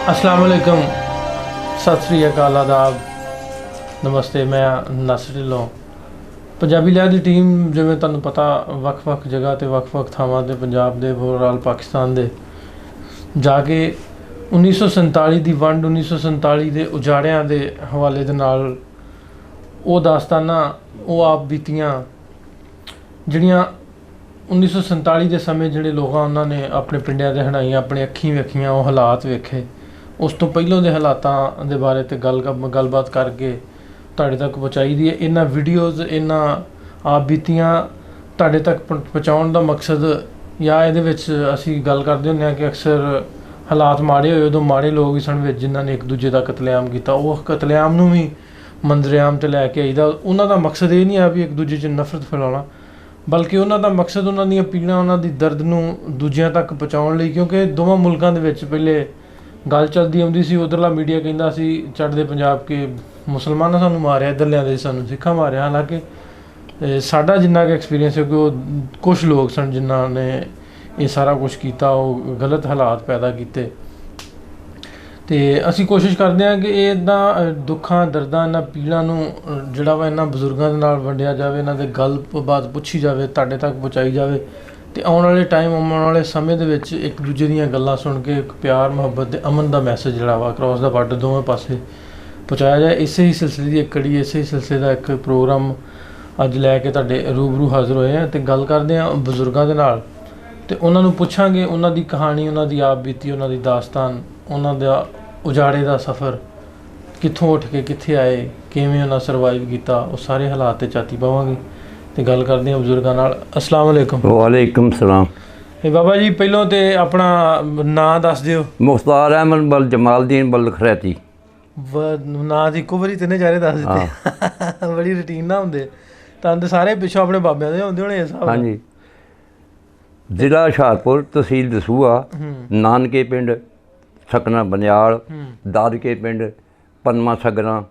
अस्सलाम वालेकुम, सत श्री अकाल, आदाब, नमस्ते। मैं नासिर ढिल्लों। पंजाबी लहर की टीम जिवें तुहानूं पता ਵੱਖ-ਵੱਖ जगह ते ਵੱਖ-ਵੱਖ ਥਾਵਾਂ ਤੇ ਪੰਜਾਬ ਦੇ ਓਵਰਆਲ ਪਾਕਿਸਤਾਨ ਦੇ ਜਾ ਕੇ 1947 ਦੀ ਵੰਡ 1947 ਦੇ ਉਜਾੜਿਆਂ ਦੇ ਹਵਾਲੇ ਦੇ ਨਾਲ ਉਹ ਦਾਸਤਾਨਾਂ ਉਹ ਆਪ ਬੀਤੀਆਂ ਜਿਹੜੀਆਂ 1947 ਦੇ ਸਮੇਂ ਜਿਹੜੇ ਲੋਕਾਂ ਉਹਨਾਂ ਨੇ ਆਪਣੇ ਪਿੰਡਾਂ ਦੇ ਹੰਢਾਈਆਂ, ਆਪਣੇ ਅੱਖੀਂ ਵੇਖੀਆਂ, ਉਹ ਹਾਲਾਤ ਵੇਖੇ। ਉਸ ਤੋਂ ਪਹਿਲਾਂ ਦੇ ਹਾਲਾਤਾਂ ਦੇ ਬਾਰੇ ਤੇ ਗੱਲਬਾਤ ਕਰਕੇ ਤੁਹਾਡੇ ਤੱਕ ਪਹੁੰਚਾਈ ਦੀ ਹੈ। ਇਹਨਾਂ ਵੀਡੀਓਜ਼, ਇਹਨਾਂ ਆਪ ਬੀਤੀਆਂ ਤੁਹਾਡੇ ਤੱਕ ਪਹੁੰਚਾਉਣ ਦਾ ਮਕਸਦ ਜਾਂ ਇਹਦੇ ਵਿੱਚ ਅਸੀਂ ਗੱਲ ਕਰਦੇ ਹੁੰਦੇ ਹਾਂ ਕਿ ਅਕਸਰ ਹਾਲਾਤ ਮਾੜੇ ਹੋਏ ਉਦੋਂ ਮਾੜੇ ਲੋਕ ਵੀ ਸਨ ਵਿੱਚ ਜਿਨ੍ਹਾਂ ਨੇ ਇੱਕ ਦੂਜੇ ਦਾ ਕਤਲੇਆਮ ਕੀਤਾ। ਉਹ ਕਤਲੇਆਮ ਨੂੰ ਵੀ ਮੰਜ਼ਰ-ਏ-ਆਮ 'ਤੇ ਲੈ ਕੇ ਆਈਦਾ। ਉਹਨਾਂ ਦਾ ਮਕਸਦ ਇਹ ਨਹੀਂ ਆ ਵੀ ਇੱਕ ਦੂਜੇ 'ਚ ਨਫ਼ਰਤ ਫੈਲਾਉਣਾ, ਬਲਕਿ ਉਹਨਾਂ ਦਾ ਮਕਸਦ ਉਹਨਾਂ ਦੀਆਂ ਪੀੜਾਂ, ਉਹਨਾਂ ਦੀ ਦਰਦ ਨੂੰ ਦੂਜਿਆਂ ਤੱਕ ਪਹੁੰਚਾਉਣ ਲਈ, ਕਿਉਂਕਿ ਦੋਵਾਂ ਮੁਲਕਾਂ ਦੇ ਵਿੱਚ ਪਹਿਲੇ ਗੱਲ ਚੱਲਦੀ ਆਉਂਦੀ ਸੀ। ਉੱਧਰਲਾ ਮੀਡੀਆ ਕਹਿੰਦਾ ਸੀ ਚੜ੍ਹਦੇ ਪੰਜਾਬ ਕਿ ਮੁਸਲਮਾਨਾਂ ਸਾਨੂੰ ਮਾਰਿਆ, ਇੱਧਰਲਿਆਂ ਦੇ ਸਾਨੂੰ ਸਿੱਖਾਂ ਮਾਰਿਆ। ਹਾਲਾਂਕਿ ਸਾਡਾ ਜਿੰਨਾ ਕੁ ਐਕਸਪੀਰੀਅੰਸ ਹੈ ਕਿ ਉਹ ਕੁਛ ਲੋਕ ਸਨ ਜਿਨ੍ਹਾਂ ਨੇ ਇਹ ਸਾਰਾ ਕੁਛ ਕੀਤਾ, ਉਹ ਗਲਤ ਹਾਲਾਤ ਪੈਦਾ ਕੀਤੇ। ਅਤੇ ਅਸੀਂ ਕੋਸ਼ਿਸ਼ ਕਰਦੇ ਹਾਂ ਕਿ ਇਹ ਇੱਦਾਂ ਦੁੱਖਾਂ, ਦਰਦਾਂ, ਇਹਨਾਂ ਪੀੜਾਂ ਨੂੰ ਜਿਹੜਾ ਵਾ ਇਹਨਾਂ ਬਜ਼ੁਰਗਾਂ ਦੇ ਨਾਲ ਵੰਡਿਆ ਜਾਵੇ, ਇਹਨਾਂ ਦੇ ਗੱਲਬਾਤ ਪੁੱਛੀ ਜਾਵੇ, ਤੁਹਾਡੇ ਤੱਕ ਪਹੁੰਚਾਈ ਜਾਵੇ ਅਤੇ ਆਉਣ ਵਾਲੇ ਟਾਈਮ, ਆਉਣ ਵਾਲੇ ਸਮੇਂ ਦੇ ਵਿੱਚ ਇੱਕ ਦੂਜੇ ਦੀਆਂ ਗੱਲਾਂ ਸੁਣ ਕੇ ਇੱਕ ਪਿਆਰ, ਮੁਹੱਬਤ ਅਤੇ ਅਮਨ ਦਾ ਮੈਸੇਜ ਜਿਹੜਾ ਵਾ ਅਕਰੋਸ ਦਾ ਬਾਰਡਰ ਦੋਵੇਂ ਪਾਸੇ ਪਹੁੰਚਾਇਆ ਜਾਏ। ਇਸੇ ਹੀ ਸਿਲਸਿਲੇ ਦੀ ਇੱਕ ਕੜੀ, ਇਸੇ ਹੀ ਸਿਲਸਿਲੇ ਦਾ ਇੱਕ ਪ੍ਰੋਗਰਾਮ ਅੱਜ ਲੈ ਕੇ ਤੁਹਾਡੇ ਰੂਬਰੂ ਹਾਜ਼ਰ ਹੋਏ ਹਾਂ ਅਤੇ ਗੱਲ ਕਰਦੇ ਹਾਂ ਬਜ਼ੁਰਗਾਂ ਦੇ ਨਾਲ ਅਤੇ ਉਹਨਾਂ ਨੂੰ ਪੁੱਛਾਂਗੇ ਉਹਨਾਂ ਦੀ ਕਹਾਣੀ, ਉਹਨਾਂ ਦੀ ਆਪ ਬੀਤੀ, ਉਹਨਾਂ ਦੀ ਦਾਸਤਾਨ, ਉਹਨਾਂ ਦਾ ਉਜਾੜੇ ਦਾ ਸਫ਼ਰ, ਕਿੱਥੋਂ ਉੱਠ ਕੇ ਕਿੱਥੇ ਆਏ, ਕਿਵੇਂ ਉਹਨਾਂ ਸਰਵਾਈਵ ਕੀਤਾ, ਉਹ ਸਾਰੇ ਹਾਲਾਤ 'ਤੇ ਝਾਤੀ ਪਾਵਾਂਗੇ ਅਤੇ ਗੱਲ ਕਰਦੇ ਹਾਂ ਬਜ਼ੁਰਗਾਂ ਨਾਲ। ਅਸਲਾਮ ਵਾਲੇਕੁਮ। ਵਾਲੇਕੁਮ ਸਲਾਮ। ਬਾਬਾ ਜੀ ਪਹਿਲੋਂ ਤਾਂ ਆਪਣਾ ਨਾਂ ਦੱਸ ਦਿਓ। ਮੁਖਤਾਰ ਅਹਿਮਦ ਬਲ ਜਮਾਲਦੀਨ ਬਲ ਖਰੈਤੀ। ਨਾਂ ਦੀ ਇੱਕੋ ਵਾਰੀ ਤਿੰਨੇ ਚਾਰੇ ਦੱਸ ਦਿੱਤੇ। ਬੜੀ ਰੂਟੀਨ ਨਾ ਹੁੰਦੇ ਤਾਂ ਸਾਰੇ ਪਿੱਛੋਂ ਆਪਣੇ ਬਾਬਿਆਂ ਦੇ ਹੁੰਦੇ ਹੋਣੇ ਇਸ ਹਿਸਾਬ ਨਾਲ। ਹਾਂਜੀ। ਜ਼ਿਲ੍ਹਾ ਹੁਸ਼ਿਆਰਪੁਰ, ਤਹਿਸੀਲ ਦਸੂਹਾ, ਨਾਨਕੇ ਪਿੰਡ ਸਕਨਾ ਬਨਿਆਲ, ਦਾਦਕੇ ਪਿੰਡ ਪੰਨਵਾ ਸਗਰਾਂ।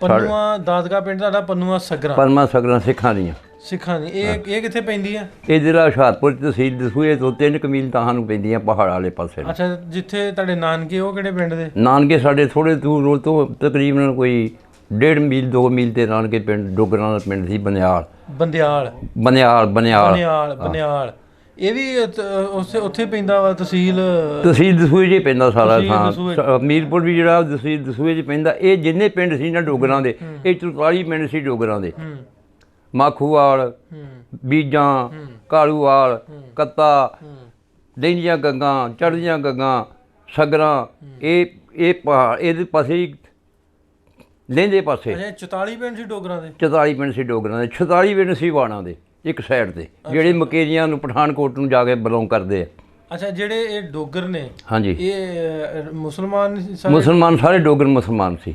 ਪੰਨੂਆ ਦਾਦਕਾ ਪਿੰਡ ਤੁਹਾਡਾ ਪੰਨੂਆ ਸਗਰਾਂ। ਪੰਨਵਾ ਸਗਰਾਂ ਸਿੱਖਾਂ ਦੀਆਂ। ਸਿੱਖਾਂ ਦੀ ਇਹ ਕਿੱਥੇ ਪੈਂਦੀ ਆ? ਇਹ ਜ਼ਿਲ੍ਹਾ ਹੁਸ਼ਿਆਰਪੁਰ, ਤਹਿਸੀਲ ਦਸੂਹੇ ਤੋਂ 3 ਕੁ ਮੀਲ ਤਾਂ ਨੂੰ ਪੈਂਦੀਆਂ ਪਹਾੜ ਵਾਲੇ ਪਾਸੇ। ਅੱਛਾ, ਜਿੱਥੇ ਤੁਹਾਡੇ ਨਾਨਕੇ ਉਹ ਕਿਹੜੇ ਪਿੰਡ ਦੇ? ਨਾਨਕੇ ਸਾਡੇ ਥੋੜ੍ਹੇ ਦੂਰ ਤੋਂ ਤਕਰੀਬਨ ਕੋਈ 1.5 ਮੀਲ 2 ਮੀਲ ਦੇ ਨਾਨਕੇ ਪਿੰਡ ਡੋਗਰਾਂ ਦਾ ਪਿੰਡ ਸੀ ਬਨਿਆਲ। ਬੰਦਿਆਲ। ਬਨਿਆਲ ਬਨਿਆਲ ਬਨਿਆਲ ਬਨਿਆਲ। ਇਹ ਵੀ ਉੱਥੇ ਪੈਂਦਾ ਵਾ? ਤਹਿਸੀਲ ਦਸੂਹੇ 'ਚ ਹੀ ਪੈਂਦਾ ਸਾਰਾ ਥਾਂ। ਮੀਰਪੁਰ ਵੀ ਜਿਹੜਾ ਤਹਿਸੀਲ ਦਸੂਹੇ 'ਚ ਪੈਂਦਾ। ਇਹ ਜਿੰਨੇ ਪਿੰਡ ਸੀ ਨਾ ਡੋਗਰਾਂ ਦੇ, ਇਹ 44 ਪਿੰਡ ਸੀ ਡੋਗਰਾਂ ਦੇ। ਮਾਖੂਵਾਲ, ਬੀਜਾਂ, ਕਾਲੂਵਾਲ, ਕੱਤਾ, ਲਹਿੰਦੀਆਂ ਗੱਗਾਂ, ਚੜ੍ਹਦੀਆਂ ਗੱਗਾਂ, ਸਗਰਾਂ, ਇਹ ਪਹਾੜ ਇਹਦੇ ਪਾਸੇ ਹੀ ਲਹਿੰਦੇ ਪਾਸੇ 44 ਪਿੰਡ ਸੀ ਡੋਗਰਾਂ ਦੇ। 44 ਪਿੰਡ ਸੀ ਡੋਗਰਾਂ ਦੇ। 46 ਪਿੰਡ ਸੀ ਵਾਣਾ ਦੇ ਇੱਕ ਸਾਈਡ 'ਤੇ, ਜਿਹੜੇ ਮਕੇਰੀਆਂ ਨੂੰ ਪਠਾਨਕੋਟ ਨੂੰ ਜਾ ਕੇ ਬਿਲੋਂਗ ਕਰਦੇ ਆ। ਅੱਛਾ, ਜਿਹੜੇ ਇਹ ਡੋਗਰ ਨੇ, ਹਾਂਜੀ, ਇਹ ਮੁਸਲਮਾਨ ਮੁਸਲਮਾਨ ਸਾਰੇ ਡੋਗਰ ਮੁਸਲਮਾਨ ਸੀ।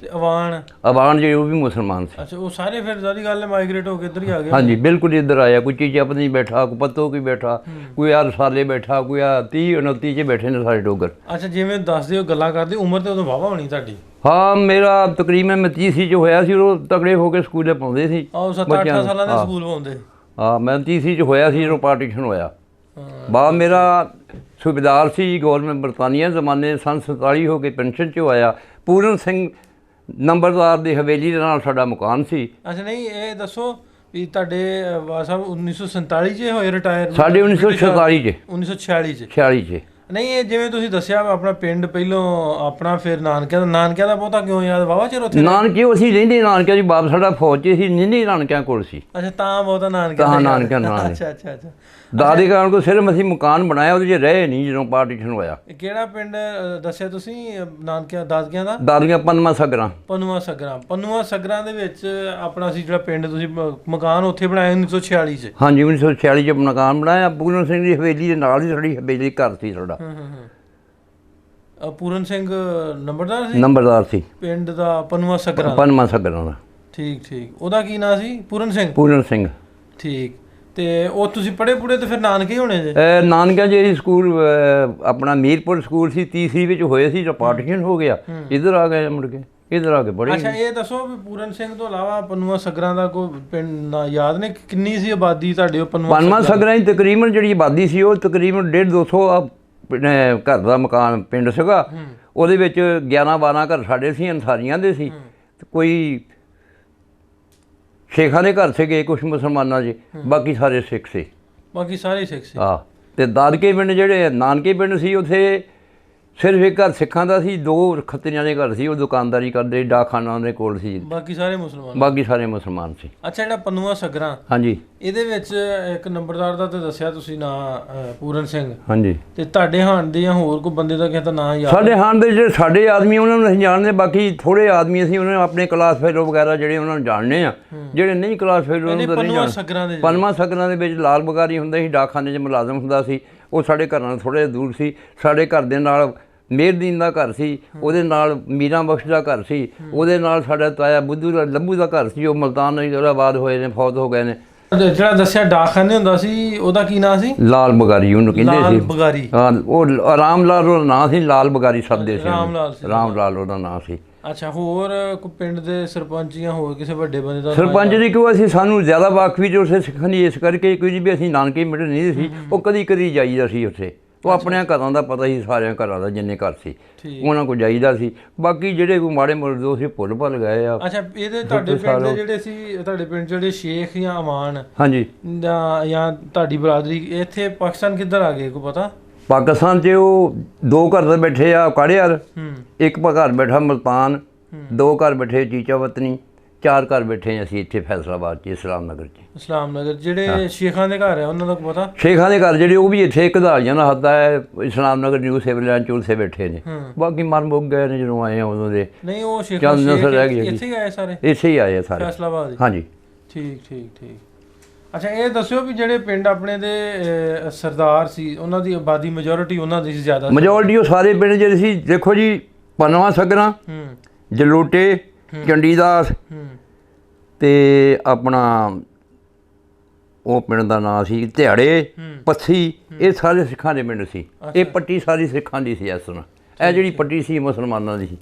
ਅਵਾਨ ਜਿਹੜੇ ਉਹ ਵੀ ਮੁਸਲਮਾਨ ਸੀ। ਅੱਛਾ, ਉਹ ਸਾਰੇ ਫਿਰ ਸਾਰੀ ਗੱਲ ਮਾਈਗ੍ਰੇਟ ਹੋ ਕੇ ਇੱਧਰ ਹੀ ਆ ਗਏ। ਹਾਂਜੀ, ਬਿਲਕੁਲ ਇੱਧਰ ਆਇਆ। ਕੋਈ ਚੀਜ਼ ਆਪਣੀ ਬੈਠਾ, ਕੋਈ ਪੱਤੋ ਕੀ ਬੈਠਾ, ਕੋਈ ਆ ਰਸਾਲੇ ਬੈਠਾ, ਕੋਈ ਆ 30 29 'ਚ ਬੈਠੇ ਨੇ ਸਾਰੇ ਡੋਗਰ। ਅੱਛਾ, ਜਿਵੇਂ ਦੱਸਦੇ ਹੋ, ਗੱਲਾਂ ਕਰਦੇ, ਉਮਰ ਤਾਂ ਉਦੋਂ ਵਾਹਵਾ ਹੋਣੀ ਤੁਹਾਡੀ? ਹਾਂ, ਮੇਰਾ ਤਕਰੀਬਨ ਮੈਂ 30 ਸੀ 'ਚ ਹੋਇਆ ਸੀ। ਉਹ ਤਕੜੇ ਹੋ ਕੇ ਸਕੂਲੇ ਪਾਉਂਦੇ ਸੀ। ਆਹ 7-8 ਸਾਲਾਂ ਦੇ ਸਕੂਲ ਪਾਉਂਦੇ। ਹਾਂ, ਮੈਂ 30 ਸੀ 'ਚ ਹੋਇਆ ਸੀ ਜਦੋਂ ਪਾਰਟੀਸ਼ਨ ਹੋਇਆ। ਬਾਪ ਮੇਰਾ ਸੂਬੇਦਾਰ ਸੀ ਗੌਰਮੈਂਟ ਬਰਤਾਨੀਆ ਜ਼ਮਾਨੇ, ਸੰਨ 47 ਹੋ ਕੇ ਪੈਨਸ਼ਨ 'ਚ ਆਇਆ। ਪੂਰਨ ਸਿੰਘ ਨੰਬਰਦਾਰ ਦੀ ਹਵੇਲੀ ਦੇ ਨਾਲ ਸਾਡਾ ਮਕਾਨ ਸੀ। ਅੱਛਾ, ਨਹੀਂ ਇਹ ਦੱਸੋ ਵੀ ਤੁਹਾਡੇ ਸਾਹਿਬ 1947 'ਚ ਹੋਏ ਰਿਟਾਇਰ? ਸਾਡੇ 1946 'ਚ। 1946 'ਚ? 46 'ਚ। ਨਹੀਂ, ਇਹ ਜਿਵੇਂ ਤੁਸੀਂ ਦੱਸਿਆ ਆਪਣਾ ਪਿੰਡ ਪਹਿਲੋਂ ਆਪਣਾ, ਫਿਰ ਨਾਨਕਿਆਂ ਦਾ ਬਹੁਤਾ ਕਿਉਂ ਯਾਦ? ਵਾਹਵਾ ਚਿਰ ਉੱਥੇ ਨਾਨਕੇ ਅਸੀਂ ਰਹਿੰਦੇ ਨਾਨਕਿਆਂ ਜੀ। ਬਾਪ ਸਾਡਾ ਫੌਜ 'ਚ ਸੀ, ਨਿੰਨੀ ਨਾਨਕਿਆਂ ਕੋਲ ਸੀ। ਅੱਛਾ, ਤਾਂ ਬਹੁਤਾ ਨਾਨਕਿਆਂ ਨਾਲ। ਅੱਛਾ ਅੱਛਾ ਅੱਛਾ। ਦਾਦੇ ਕਾਰਨ ਕੋਲ ਸਿਰਫ ਅਸੀਂ ਮਕਾਨ ਬਣਾਇਆ, ਉਹਦੇ 'ਚ ਰਹੇ ਨਹੀਂ ਜਦੋਂ ਪਾਰਟੀਸ਼ਨ ਹੋਇਆ। ਕਿਹੜਾ ਪਿੰਡ ਦੱਸਿਆ ਤੁਸੀਂ ਨਾਨਕਿਆਂ ਦਾਦਕਿਆਂ ਦਾ? ਦਾਦੀਆਂ ਪੰਨਵਾ ਸਗਰਾਂ। ਪੰਨੂਆ ਸਗਰਾਂ। ਪੰਨੂਆ ਸਗਰਾਂ ਦੇ ਵਿੱਚ ਆਪਣਾ ਸੀ ਜਿਹੜਾ ਪਿੰਡ, ਤੁਸੀਂ ਮਕਾਨ ਉੱਥੇ ਬਣਾਇਆ 1946 'ਚ? ਹਾਂਜੀ, 1946 'ਚ ਮਕਾਨ ਬਣਾਇਆ। ਪੂਰਨ ਸਿੰਘ ਦੀ ਹਵੇਲੀ ਦੇ ਨਾਲ ਹੀ ਸਾਡੀ ਹਵੇਲੀ ਘਰ ਸੀ ਸਾਡਾ। ਪੂਰਨ ਸਿੰਘ ਨੰਬਰਦਾਰ ਸੀ? ਨੰਬਰਦਾਰ ਸੀ ਪਿੰਡ ਦਾ ਪੰਨੂਆ ਸਗਰਾਂ। ਪੰਨਵਾ ਸਗਰਾਂ ਦਾ। ਠੀਕ ਠੀਕ। ਉਹਦਾ ਕੀ ਨਾਂ ਸੀ? ਪੂਰਨ ਸਿੰਘ। ਪੂਰਨ ਸਿੰਘ। ਠੀਕ। ਤੇ ਉਹ ਤੁਸੀਂ ਪੜ੍ਹੇ ਪੁੜੇ ਤੇ ਫਿਰ ਨਾਨਕੇ ਹੋਣੇ ਜੇ? ਨਾਨਕਿਆਂ ਜਿਹੜੀ ਸਕੂਲ ਆਪਣਾ ਮੀਰਪੁਰ ਸਕੂਲ ਸੀ, ਤੀਸਰੀ ਵਿੱਚ ਹੋਏ ਸੀ, ਜੋ ਪਾਰਟੀਸ਼ਨ ਹੋ ਗਿਆ, ਇੱਧਰ ਆ ਗਏ ਮੁੜ ਕੇ, ਇੱਧਰ ਆ ਕੇ ਪੜ੍ਹੇ। ਅੱਛਾ, ਇਹ ਦੱਸੋ ਵੀ ਪੂਰਨ ਸਿੰਘ ਤੋਂ ਇਲਾਵਾ ਪੰਨੂਆ ਸਗਰਾਂ ਦਾ ਕੋਈ ਪਿੰਡ ਯਾਦ ਨੇ? ਕਿੰਨੀ ਸੀ ਆਬਾਦੀ ਤੁਹਾਡੇ ਉਹ ਪੰਨੂਆ ਸਗਰਾਂ ਦੀ? ਤਕਰੀਬਨ ਜਿਹੜੀ ਆਬਾਦੀ ਸੀ ਉਹ ਤਕਰੀਬਨ 150-200 ਘਰ ਦਾ ਮਕਾਨ ਪਿੰਡ ਸੀਗਾ, ਉਹਦੇ ਵਿੱਚ 11-12 ਘਰ ਸਾਡੇ ਸੀ, ਅਨਸਾਰੀਆਂ ਦੇ ਸੀ, ਕੋਈ ਸ਼ੇਖਾਂ ਦੇ ਘਰ ਸੀਗੇ, ਕੁਛ ਮੁਸਲਮਾਨਾਂ ਦੇ, ਬਾਕੀ ਸਾਰੇ ਸਿੱਖ ਸੀ। ਬਾਕੀ ਸਾਰੇ ਸਿੱਖ ਸੀ। ਹਾਂ, ਅਤੇ ਦਾਦਕੇ ਪਿੰਡ ਜਿਹੜੇ ਨਾਨਕੇ ਪਿੰਡ ਸੀ, ਉੱਥੇ ਸਿਰਫ ਇੱਕ ਘਰ ਸਿੱਖਾਂ ਦਾ ਸੀ, 2 ਖੱਤਰੀਆਂ ਦੇ ਘਰ ਸੀ, ਉਹ ਦੁਕਾਨਦਾਰੀ ਕਰਦੇ, ਡਾਕਖਾਨਾ ਦੇ ਕੋਲ ਸੀ, ਬਾਕੀ ਸਾਰੇ ਮੁਸਲਮਾਨ। ਬਾਕੀ ਸਾਰੇ ਮੁਸਲਮਾਨ ਸੀ। ਅੱਛਾ, ਜਿਹੜਾ ਪੰਨੂਆ ਸਗਰਾਂ, ਹਾਂਜੀ, ਇਹਦੇ ਵਿੱਚ ਇੱਕ ਨੰਬਰਦਾਰ ਦਾ ਤਾਂ ਦੱਸਿਆ ਤੁਸੀਂ ਨਾਂ, ਪੂਰਨ ਸਿੰਘ। ਹਾਂਜੀ। ਤੇ ਤੁਹਾਡੇ ਹਾਣ ਦੇ ਜਾਂ ਹੋਰ ਕੋਈ ਬੰਦੇ ਦਾ ਕਿਸੇ ਦਾ ਨਾਂ ਯਾਦ? ਸਾਡੇ ਹਾਣ ਦੇ ਜਿਹੜੇ ਸਾਡੇ ਆਦਮੀ ਉਹਨਾਂ ਨੂੰ ਅਸੀਂ ਜਾਣਦੇ, ਬਾਕੀ ਥੋੜ੍ਹੇ ਆਦਮੀ ਅਸੀਂ ਉਹਨਾਂ ਨੂੰ ਆਪਣੇ ਕਲਾਸ ਫੈਲੋ ਵਗੈਰਾ ਜਿਹੜੇ ਉਹਨਾਂ ਨੂੰ ਜਾਣਦੇ ਆ, ਜਿਹੜੇ ਨਹੀਂ ਕਲਾਸ ਫੈਲੋ ਉਹਨਾਂ ਨੂੰ ਨਹੀਂ ਪੰਨੂਆ ਜਾਣਦੇ। ਸਗਰਾਂ ਦੇ ਪੰਨੂਆ ਸਗਰਾਂ ਦੇ ਵਿੱਚ ਲਾਲ ਬਗਾਰੀ ਹੁੰਦਾ ਸੀ, ਡਾਕਖਾਨੇ 'ਚ ਮੁਲਾਜ਼ਮ ਹੁੰਦਾ ਸੀ, ਉਹ ਸਾਡੇ ਘਰਾਂ ਨਾਲ ਥੋੜ੍ਹੇ ਦੂਰ ਸੀ। ਸਾਡੇ ਘਰ ਦੇ ਨਾਲ ਮੇਹਰਦੀਨ ਦਾ ਘਰ ਸੀ, ਉਹਦੇ ਨਾਲ ਮੀਰਾਂ ਬਖਸ਼ ਦਾ ਘਰ ਸੀ, ਉਹਦੇ ਨਾਲ ਸਾਡਾ ਤਾਇਆ ਬੁੱਧੂ ਦਾ ਲੱਭੂ ਦਾ ਘਰ ਸੀ, ਉਹ ਮੁਲਤਾਨ ਆਬਾਦ ਹੋਏ ਨੇ, ਫੌਤ ਹੋ ਗਏ ਨੇ। ਜਿਹੜਾ ਦੱਸਿਆ ਡਾਕਖਾਨੇ ਹੁੰਦਾ ਸੀ, ਉਹਦਾ ਕੀ ਨਾਂ ਸੀ? ਲਾਲ ਬਗਾਰੀ ਉਹਨੂੰ ਕਹਿੰਦੇ ਸੀ। ਲਾਲ ਬਗਾਰੀ। ਹਾਂ, ਉਹ ਰਾਮ ਲਾਲ ਉਹਦਾ ਨਾਂ ਸੀ, ਲਾਲ ਬਗਾਰੀ ਸੱਦਦੇ ਸੀ। ਰਾਮ ਲਾਲ ਸੀ। ਰਾਮ ਲਾਲ ਉਹਦਾ ਨਾਂ ਸੀ। ਅੱਛਾ, ਹੋਰ ਕੋਈ ਪਿੰਡ ਦੇ ਸਰਪੰਚ ਜਾਂ ਹੋਰ ਕਿਸੇ ਵੱਡੇ ਬੰਦੇ ਦਾ? ਸਰਪੰਚ ਦੀ ਕਿਉਂ ਅਸੀਂ ਸਾਨੂੰ ਜ਼ਿਆਦਾ ਵਾਕਫੀ ਜੋ ਉਸੇ ਸਿੱਖਾਂ ਦੀ ਇਸ ਕਰਕੇ ਕੋਈ ਨਹੀਂ ਵੀ ਅਸੀਂ ਨਾਨਕੇ ਮਿੰਟ ਨਹੀਂ ਸੀ, ਉਹ ਕਦੀ ਕਦੀ ਜਾਈਦਾ ਸੀ ਉੱਥੇ। ਉਹ ਆਪਣੇ ਘਰਾਂ ਦਾ ਪਤਾ ਸੀ, ਸਾਰਿਆਂ ਘਰਾਂ ਦਾ ਜਿੰਨੇ ਘਰ ਸੀ ਉਹਨਾਂ ਕੋਲ ਜਾਈਦਾ ਸੀ। ਬਾਕੀ ਜਿਹੜੇ ਕੋਈ ਮਾੜੇ ਮੋਟੇ ਉਹ ਸੀ ਭੁੱਲ ਭੁੱਲ ਗਏ ਆ। ਅੱਛਾ, ਇਹਦੇ ਤੁਹਾਡੇ ਪਿੰਡ ਦੇ ਜਿਹੜੇ ਸੀ, ਤੁਹਾਡੇ ਪਿੰਡ ਜਿਹੜੇ ਸ਼ੇਖ ਜਾਂ ਅਮਾਨ, ਹਾਂਜੀ, ਜਾਂ ਤੁਹਾਡੀ ਬਰਾਦਰੀ ਇੱਥੇ ਪਾਕਿਸਤਾਨ ਕਿੱਧਰ ਆ ਗਏ, ਕੋਈ ਪਤਾ? ਪਾਕਿਸਤਾਨ 'ਚ ਉਹ 2 ਘਰ ਤਾਂ ਬੈਠੇ ਆ ਕਾੜਿਆਰ, ਇੱਕ ਘਰ ਬੈਠਾ ਮੁਲਤਾਨ, 2 ਘਰ ਬੈਠੇ ਚੀਚਾ ਵਤਨੀ, 4 ਘਰ ਬੈਠੇ ਅਸੀਂ ਇੱਥੇ ਫੈਸਲਾਬਾਦ 'ਚ, ਇਸਲਾਮ ਨਗਰ 'ਚ। ਇਸਲਾਮ ਨਗਰ ਜਿਹੜੇ ਸ਼ੇਖਾਂ ਦੇ ਘਰ ਹੈ ਉਹਨਾਂ ਦਾ ਪਤਾ? ਸ਼ੇਖਾਂ ਦੇ ਘਰ ਜਿਹੜੇ ਉਹ ਵੀ ਇੱਥੇ ਕਧਾਲੀਆਂ ਦਾ ਹੱਦਾ ਹੈ, ਇਸਲਾਮ ਨਗਰ ਨਿਊ ਸਿਵਲ ਲਾਈਨ ਚੂਲਸੇ ਬੈਠੇ ਨੇ। ਬਾਕੀ ਮਰ ਮੁੱਕ ਗਏ ਨੇ ਜਦੋਂ ਆਏ ਆ ਉਦੋਂ ਦੇ। ਨਹੀਂ, ਉਹ ਸ਼ੇਖਾਂ ਇੱਥੇ ਹੀ ਆਏ ਸਾਰੇ? ਇੱਥੇ ਹੀ ਆਏ ਸਾਰੇ ਫੈਸਲਾਬਾਦ। ਹਾਂਜੀ, ਠੀਕ ਠੀਕ ਠੀਕ। ਅੱਛਾ, ਇਹ ਦੱਸਿਓ ਵੀ ਜਿਹੜੇ ਪਿੰਡ ਆਪਣੇ ਦੇ ਸਰਦਾਰ ਸੀ, ਉਹਨਾਂ ਦੀ ਆਬਾਦੀ ਮੈਜੋਰਿਟੀ ਉਹਨਾਂ ਦੀ ਸੀ ਜ਼ਿਆਦਾ? ਮੈਜੋਰਿਟੀ ਉਹ ਸਾਰੇ ਪਿੰਡ ਜਿਹੜੇ ਸੀ, ਦੇਖੋ ਜੀ, ਪੰਨਵਾ ਸਗਰਾਂ, ਜਲੋਟੇ, ਚੰਡੀਦਾਸ, ਤੇ ਆਪਣਾ ਉਹ ਪਿੰਡ ਦਾ ਨਾਂ ਸੀ ਧਿਆੜੇ, ਪੱਥੀ, ਇਹ ਸਾਰੇ ਸਿੱਖਾਂ ਦੇ ਪਿੰਡ ਸੀ। ਇਹ ਪੱਟੀ ਸਾਰੀ ਸਿੱਖਾਂ ਦੀ ਸੀ। ਇਸ ਤਰ੍ਹਾਂ ਇਹ ਜਿਹੜੀ ਪੱਟੀ ਸੀ ਮੁਸਲਮਾਨਾਂ ਦੀ ਸੀ,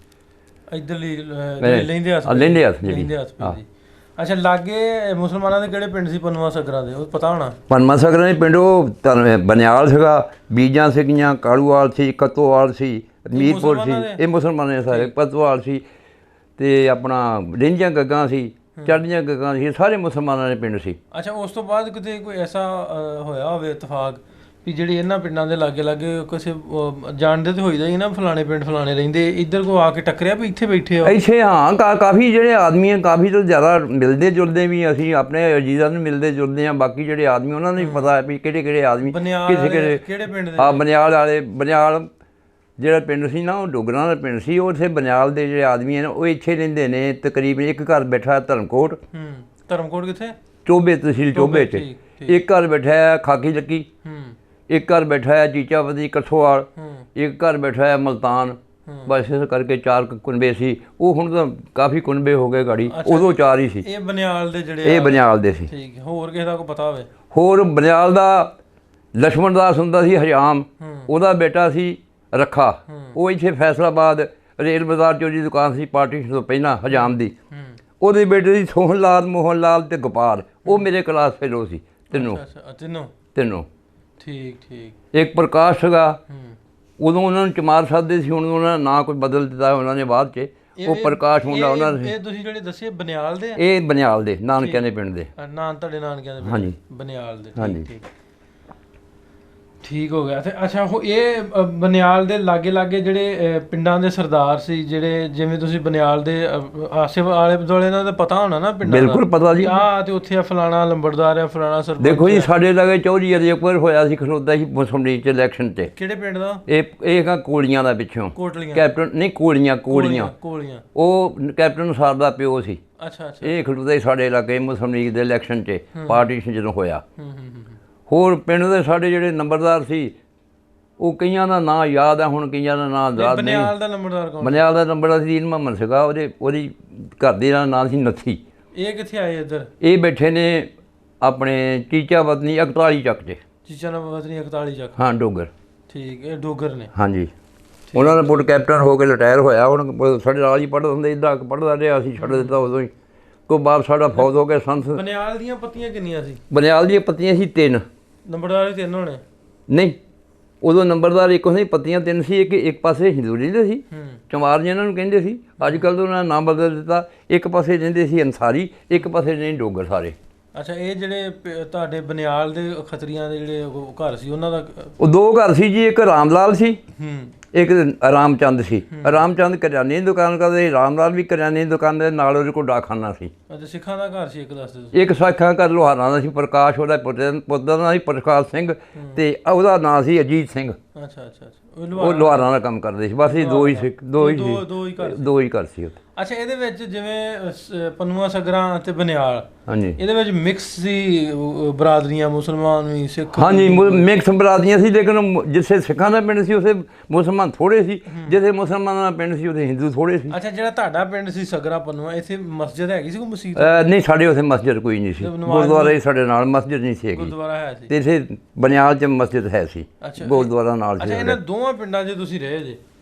ਇੱਧਰਲੀ ਲੈਂਦੇ ਹੱਥ ਜਿਹੜੀ। ਅੱਛਾ, ਲਾਗੇ ਮੁਸਲਮਾਨਾਂ ਦੇ ਕਿਹੜੇ ਪਿੰਡ ਸੀ ਪੰਨੂਆ ਸਗਰਾਂ ਦੇ, ਉਹ ਪਤਾ ਹੋਣਾ? ਪੰਨੂਆ ਸਗਰਾਂ ਦੇ ਪਿੰਡ ਉਹ ਬਨਿਆਲ ਸੀਗਾ, ਬੀਜਾਂ ਸੀਗੀਆਂ, ਕਾਲੂਵਾਲ ਸੀ, ਕਤੋਵਾਲ ਸੀ, ਮੀਰਪੁਰ ਸੀ, ਇਹ ਮੁਸਲਮਾਨਾਂ ਦੇ ਸਾਰੇ। ਕਤੋਵਾਲ ਸੀ ਤੇ ਆਪਣਾ ਰਿੰਝਾਂ ਗੱਗਾਂ ਸੀ, ਚੜ੍ਹਦੀਆਂ ਗੱਗਾਂ ਸੀ, ਸਾਰੇ ਮੁਸਲਮਾਨਾਂ ਦੇ ਪਿੰਡ ਸੀ। ਅੱਛਾ, ਉਸ ਤੋਂ ਬਾਅਦ ਕਿਤੇ ਕੋਈ ਐਸਾ ਹੋਇਆ ਹੋਵੇ ਇਤਫਾਕ ਵੀ ਜਿਹੜੇ ਇਹਨਾਂ ਪਿੰਡਾਂ ਦੇ ਲਾਗੇ ਲਾਗੇ ਕਿਸੇ ਜਾਣਦੇ ਤੇ ਹੋਈਦਾ ਹੀ ਨਾ, ਫਲਾਣੇ ਪਿੰਡ ਫਲਾਣੇ ਰਹਿੰਦੇ, ਇੱਧਰ ਕੋ ਆ ਕੇ ਟੱਕਰਿਆ ਵੀ ਇੱਥੇ ਬੈਠੇ ਆ ਇੱਥੇ? ਹਾਂ, ਕਾਫੀ ਜਿਹੜੇ ਆਦਮੀ ਆ, ਕਾਫੀ ਤੋਂ ਜ਼ਿਆਦਾ ਮਿਲਦੇ ਜੁਲਦੇ ਵੀ ਅਸੀਂ ਆਪਣੇ ਅਜੀਜ਼ਾਂ ਨੂੰ ਮਿਲਦੇ ਜੁਲਦੇ ਹਾਂ। ਬਾਕੀ ਜਿਹੜੇ ਆਦਮੀ ਉਹਨਾਂ ਨੂੰ ਵੀ ਪਤਾ ਹੈ ਵੀ ਕਿਹੜੇ ਕਿਹੜੇ ਆਦਮੀ ਕਿਹੜੇ ਪਿੰਡ ਦੇ। ਹਾਂ, ਬਨਿਆਲ ਜਿਹੜਾ ਪਿੰਡ ਸੀ ਨਾ, ਉਹ ਡੋਗਰਾਂ ਦਾ ਪਿੰਡ ਸੀ। ਉੱਥੇ ਬਨਿਆਲ ਦੇ ਜਿਹੜੇ ਆਦਮੀ ਨੇ ਉਹ ਇੱਥੇ ਰਹਿੰਦੇ ਨੇ। ਤਕਰੀਬਨ ਇੱਕ ਘਰ ਬੈਠਾ ਧਰਮਕੋਟ। ਧਰਮਕੋਟ ਕਿੱਥੇ? ਚੋਬੇ, ਤਹਿਸੀਲ ਚੋਬੇ 'ਚ। ਇੱਕ ਘਰ ਬੈਠਾ ਹੈ ਖਾਕੀ ਲੱਕੀ, ਇੱਕ ਘਰ ਬੈਠਾ ਹੈ ਚੀਚਾਵਤੀ ਕਠੋਆਲ, ਇੱਕ ਘਰ ਬੈਠਾ ਹੈ ਮੁਲਤਾਨ। ਬਸ ਇਸ ਕਰਕੇ 4 ਕੁਨਬੇ ਸੀ। ਉਹ ਹੁਣ ਤਾਂ ਕਾਫੀ ਕੁਨਬੇ ਹੋ ਗਏ ਗਾੜੀ, ਉਦੋਂ 4 ਹੀ ਸੀ। ਇਹ ਬਨਿਆਲ ਦੇ ਜਿਹੜੇ? ਇਹ ਬਨਿਆਲ ਦੇ ਸੀ। ਠੀਕ। ਹੋਰ ਕਿਸੇ ਦਾ ਕੋਈ ਪਤਾ ਹੋਵੇ? ਹੋਰ ਬਨਿਆਲ ਦਾ ਲਛਮਣ ਦਾਸ ਹੁੰਦਾ ਸੀ ਹਜਾਮ, ਉਹਦਾ ਬੇਟਾ ਸੀ ਰੱਖਾ। ਉਹ ਇੱਥੇ ਫੈਸਲਾਬਾਦ ਰੇਲ ਬਾਜ਼ਾਰ 'ਚ ਉਹਦੀ ਦੁਕਾਨ ਸੀ ਪਾਰਟੀਸ਼ਨ ਤੋਂ ਪਹਿਲਾਂ ਹਜਾਮ ਦੀ। ਉਹਦੇ ਬੇਟੇ ਸੀ ਸੋਹਣ ਲਾਲ, ਮੋਹਨ ਲਾਲ ਤੇ ਗੋਪਾਲ। ਉਹ ਮੇਰੇ ਕਲਾਸ ਫੈਲੋ ਸੀ ਤਿੰਨੋਂ। ਠੀਕ ਠੀਕ। ਇੱਕ ਪ੍ਰਕਾਸ਼ ਸੀਗਾ, ਉਦੋਂ ਉਹਨਾਂ ਨੂੰ ਚਮਾਰ ਸਾਧਦੇ ਸੀ, ਹੁਣ ਉਹਨਾਂ ਦਾ ਨਾਂ ਕੋਈ ਬਦਲ ਦਿੱਤਾ ਉਹਨਾਂ ਨੇ ਬਾਅਦ 'ਚ। ਉਹ ਪ੍ਰਕਾਸ਼ ਮੁੰਡਾ ਉਹਨਾਂ ਦਾ। ਇਹ ਤੁਸੀਂ ਜਿਹੜੇ ਦੱਸੇ ਬਨਿਆਲ ਦੇ? ਇਹ ਬਨਿਆਲ ਦੇ, ਨਾਨਕਿਆਂ ਦੇ ਪਿੰਡ ਦੇ। ਤੁਹਾਡੇ ਨਾਨਕਿਆਂ ਦੇ? ਹਾਂਜੀ, ਬਨਿਆਲ ਦੇ। ਹਾਂਜੀ, ਠੀਕ ਹੋ ਗਿਆ। ਤੇ ਅੱਛਾ, ਇਹ ਬਨਿਆਲ ਦੇ ਲਾਗੇ ਲਾਗੇ ਜਿਹੜੇ ਪਿੰਡਾਂ ਦੇ ਸਰਦਾਰ ਸੀ, ਜਿਹੜੇ ਜਿਵੇਂ ਤੁਸੀਂ ਬਨਿਆਲ ਦੇ ਆਸੇ ਆਲੇ ਦੁਆਲੇ ਦਾ ਪਤਾ ਹੋਣਾ ਨਾ ਪਿੰਡਾਂ ਦਾ? ਬਿਲਕੁਲ ਪਤਾ ਜੀ। ਤੇ ਉੱਥੇ ਆ ਫਲਾਣਾ ਲੰਬੜਦਾਰ ਆ, ਫਲਾਣਾ ਸਰਪੰਚ। ਦੇਖੋ ਜੀ, ਸਾਡੇ ਲਾਗੇ ਚੌਧਰੀ ਅਜੇਪੁਰ ਹੋਇਆ ਸੀ, ਖਲੋਤਾ ਸੀ ਮੁਸਲਿਮ ਲੀਗ 'ਚ ਇਲੈਕਸ਼ਨ 'ਤੇ। ਕਿਹੜੇ ਪਿੰਡ ਦਾ? ਇਹ ਕੋਲੀਆਂ ਦਾ ਪਿੱਛੋਂ। ਕੈਪਟਨ ਨਹੀਂ, ਕੋਲੀਆਂ। ਉਹ ਕੈਪਟਨ ਸਾਹਿਬ ਦਾ ਪਿਓ ਸੀ। ਅੱਛਾ। ਇਹ ਖਲੋਤਾ ਸੀ ਸਾਡੇ ਲਾਗੇ ਮੁਸਲਿਮ ਲੀਗ ਦੇ ਇਲੈਕਸ਼ਨ 'ਚ, ਪਾਰਟੀਸ਼ਨ ਜਦੋਂ ਹੋਇਆ। ਹੋਰ ਪਿੰਡ ਦੇ ਸਾਡੇ ਜਿਹੜੇ ਨੰਬਰਦਾਰ ਸੀ, ਉਹ ਕਈਆਂ ਦਾ ਨਾਂ ਯਾਦ ਹੈ, ਹੁਣ ਕਈਆਂ ਦਾ ਨਾਂ ਯਾਦ ਨਹੀਂ। ਬਨਿਆਲ ਦਾ ਨੰਬਰਦਾਰ ਕੌਣ? ਬਨਿਆਲ ਦਾ ਨੰਬਰਦਾਰ ਸੀ ਮੁਹੰਮਦ ਸੀਗਾ। ਉਹਦੀ ਘਰ ਦੇ ਦਾ ਨਾਂ ਸੀ ਨੱਥੀ। ਇਹ ਕਿੱਥੇ ਆਏ ਇੱਧਰ? ਇਹ ਬੈਠੇ ਨੇ ਆਪਣੇ ਚੀਚਾ ਵਤਨੀ 41 ਚੱਕ 'ਚ। ਚੀਚਾ ਵਤਨੀ 41 ਚੱਕ? ਹਾਂ, ਡੋਗਰ। ਠੀਕ। ਇਹ ਡੋਗਰ ਨੇ? ਹਾਂਜੀ। ਉਹਨਾਂ ਦਾ ਪੁੱਤ ਕੈਪਟਨ ਹੋ ਕੇ ਰਿਟਾਇਰ ਹੋਇਆ। ਹੁਣ ਸਾਡੇ ਨਾਲ ਹੀ ਪੜ੍ਹਦਾ ਹੁੰਦਾ, ਇੱਦਾਂ ਪੜ੍ਹਦਾ ਰਿਹਾ, ਅਸੀਂ ਛੱਡ ਦਿੱਤਾ ਉਦੋਂ ਹੀ। ਕੋਈ ਬਾਪ ਸਾਡਾ ਫੌਤ ਹੋ ਗਿਆ ਸੰਤ। ਬਨਿਆਲ ਦੀਆਂ ਪੱਤੀਆਂ ਕਿੰਨੀਆਂ ਸੀ? ਬਨਿਆਲ ਦੀਆਂ ਪੱਤੀਆਂ ਸੀ 3। ਨੰਬਰਦਾਰ ਵੀ 3 ਹੋਣੇ? ਨਹੀਂ, ਉਦੋਂ ਨੰਬਰਦਾਰ ਇੱਕ ਹੁੰਦੇ ਪੱਤੀਆਂ 3 ਸੀ, ਇੱਕ ਪਾਸੇ ਹਿੰਦੂ ਰਹਿੰਦੇ ਸੀ, ਚਮਾਰ ਜਿਹਨਾਂ ਨੂੰ ਕਹਿੰਦੇ ਸੀ। ਅੱਜ ਕੱਲ੍ਹ ਤਾਂ ਉਹਨਾਂ ਨੇ ਨਾਮ ਬਦਲ ਦਿੱਤਾ। ਇੱਕ ਪਾਸੇ ਰਹਿੰਦੇ ਸੀ ਅੰਸਾਰੀ, ਇੱਕ ਪਾਸੇ ਰਹਿੰਦੇ ਡੋਗਰ ਸਾਰੇ। ਅੱਛਾ, ਇਹ ਜਿਹੜੇ ਤੁਹਾਡੇ ਬਨਿਆਲ ਦੇ ਖੱਤਰੀਆਂ ਦੇ ਜਿਹੜੇ ਘਰ ਸੀ ਉਹਨਾਂ ਦਾ? ਉਹ 2 ਘਰ ਸੀ ਜੀ, ਇੱਕ ਰਾਮ ਲਾਲ ਸੀ, ਇੱਕ ਰਾਮਚੰਦ ਸੀ। ਰਾਮਚੰਦ ਕਰਿਆਨੇ ਦੀ ਦੁਕਾਨ ਕਰਦੇ, ਰਾਮ ਲਾਲ ਵੀ ਕਰਿਆਨੇ ਦੀ ਦੁਕਾਨ ਦੇ ਨਾਲ ਉਹਦੇ ਕੋਲ ਡਾਕਖਾਨਾ ਸੀ। ਅੱਛਾ, ਸਿੱਖਾਂ ਦਾ ਘਰ ਸੀ ਇੱਕ, ਦੱਸਦੇ ਤੁਸੀਂ? ਇੱਕ ਸਿੱਖਾਂ ਘਰ ਲੋਹਾਰਾਂ ਦਾ ਸੀ, ਪ੍ਰਕਾਸ਼ ਉਹਦਾ ਪੁੱਤਰ ਦਾ ਨਾਂ ਸੀ ਪ੍ਰਕਾਸ਼ ਸਿੰਘ, ਤੇ ਉਹਦਾ ਨਾਂ ਸੀ ਅਜੀਤ ਸਿੰਘ। ਅੱਛਾ ਅੱਛਾ ਅੱਛਾ, ਉਹ ਲੋਹਾਰਾਂ ਦਾ ਕੰਮ ਕਰਦੇ ਸੀ। ਬਸ ਇਹ ਦੋ ਹੀ ਘਰ ਸੀ ਉੱਥੇ। ਅੱਛਾ, ਇਹਦੇ ਵਿੱਚ ਜਿਵੇਂ ਪੰਨੂਆ ਸਗਰਾਂ ਅਤੇ ਬਨਿਆਲ, ਹਾਂਜੀ, ਇਹਦੇ ਵਿੱਚ ਮਿਕਸ ਸੀ ਬਰਾਦਰੀਆਂ, ਮੁਸਲਮਾਨ ਵੀ, ਸਿੱਖ? ਹਾਂਜੀ, ਮਿਕਸ ਬਰਾਦਰੀਆਂ ਸੀ, ਲੇਕਿਨ ਜਿੱਥੇ ਸਿੱਖਾਂ ਦਾ ਪਿੰਡ ਸੀ ਉੱਥੇ ਮੁਸਲਮਾਨ ਥੋੜ੍ਹੇ ਸੀ, ਜਿੱਥੇ ਮੁਸਲਮਾਨਾਂ ਦਾ ਪਿੰਡ ਸੀ ਉੱਥੇ ਹਿੰਦੂ ਥੋੜ੍ਹੇ ਸੀ। ਅੱਛਾ, ਜਿਹੜਾ ਤੁਹਾਡਾ ਪਿੰਡ ਸੀ ਸਗਰਾ ਪੰਨੂਆ, ਇੱਥੇ ਮਸਜਿਦ ਹੈਗੀ ਸੀ ਕੋਈ ਮਸਜਿਦ? ਨਹੀਂ, ਸਾਡੇ ਉੱਥੇ ਮਸਜਿਦ ਕੋਈ ਨਹੀਂ ਸੀ, ਗੁਰਦੁਆਰਾ ਹੀ ਸਾਡੇ ਨਾਲ, ਮਸਜਿਦ ਨਹੀਂ ਸੀ ਹੈਗੀ। ਗੁਰਦੁਆਰਾ ਹੈ ਸੀ? ਤੇ ਇੱਥੇ ਬਨਿਆਲ 'ਚ ਮਸਜਿਦ ਹੈ ਸੀ, ਗੁਰਦੁਆਰਾ ਨਾਲ ਸੀ। ਅੱਛਾ, ਇਹਨਾਂ ਦੋਵਾਂ ਪਿੰਡਾਂ 'ਚ ਤੁਸੀਂ ਰਹੇ ਜੇ,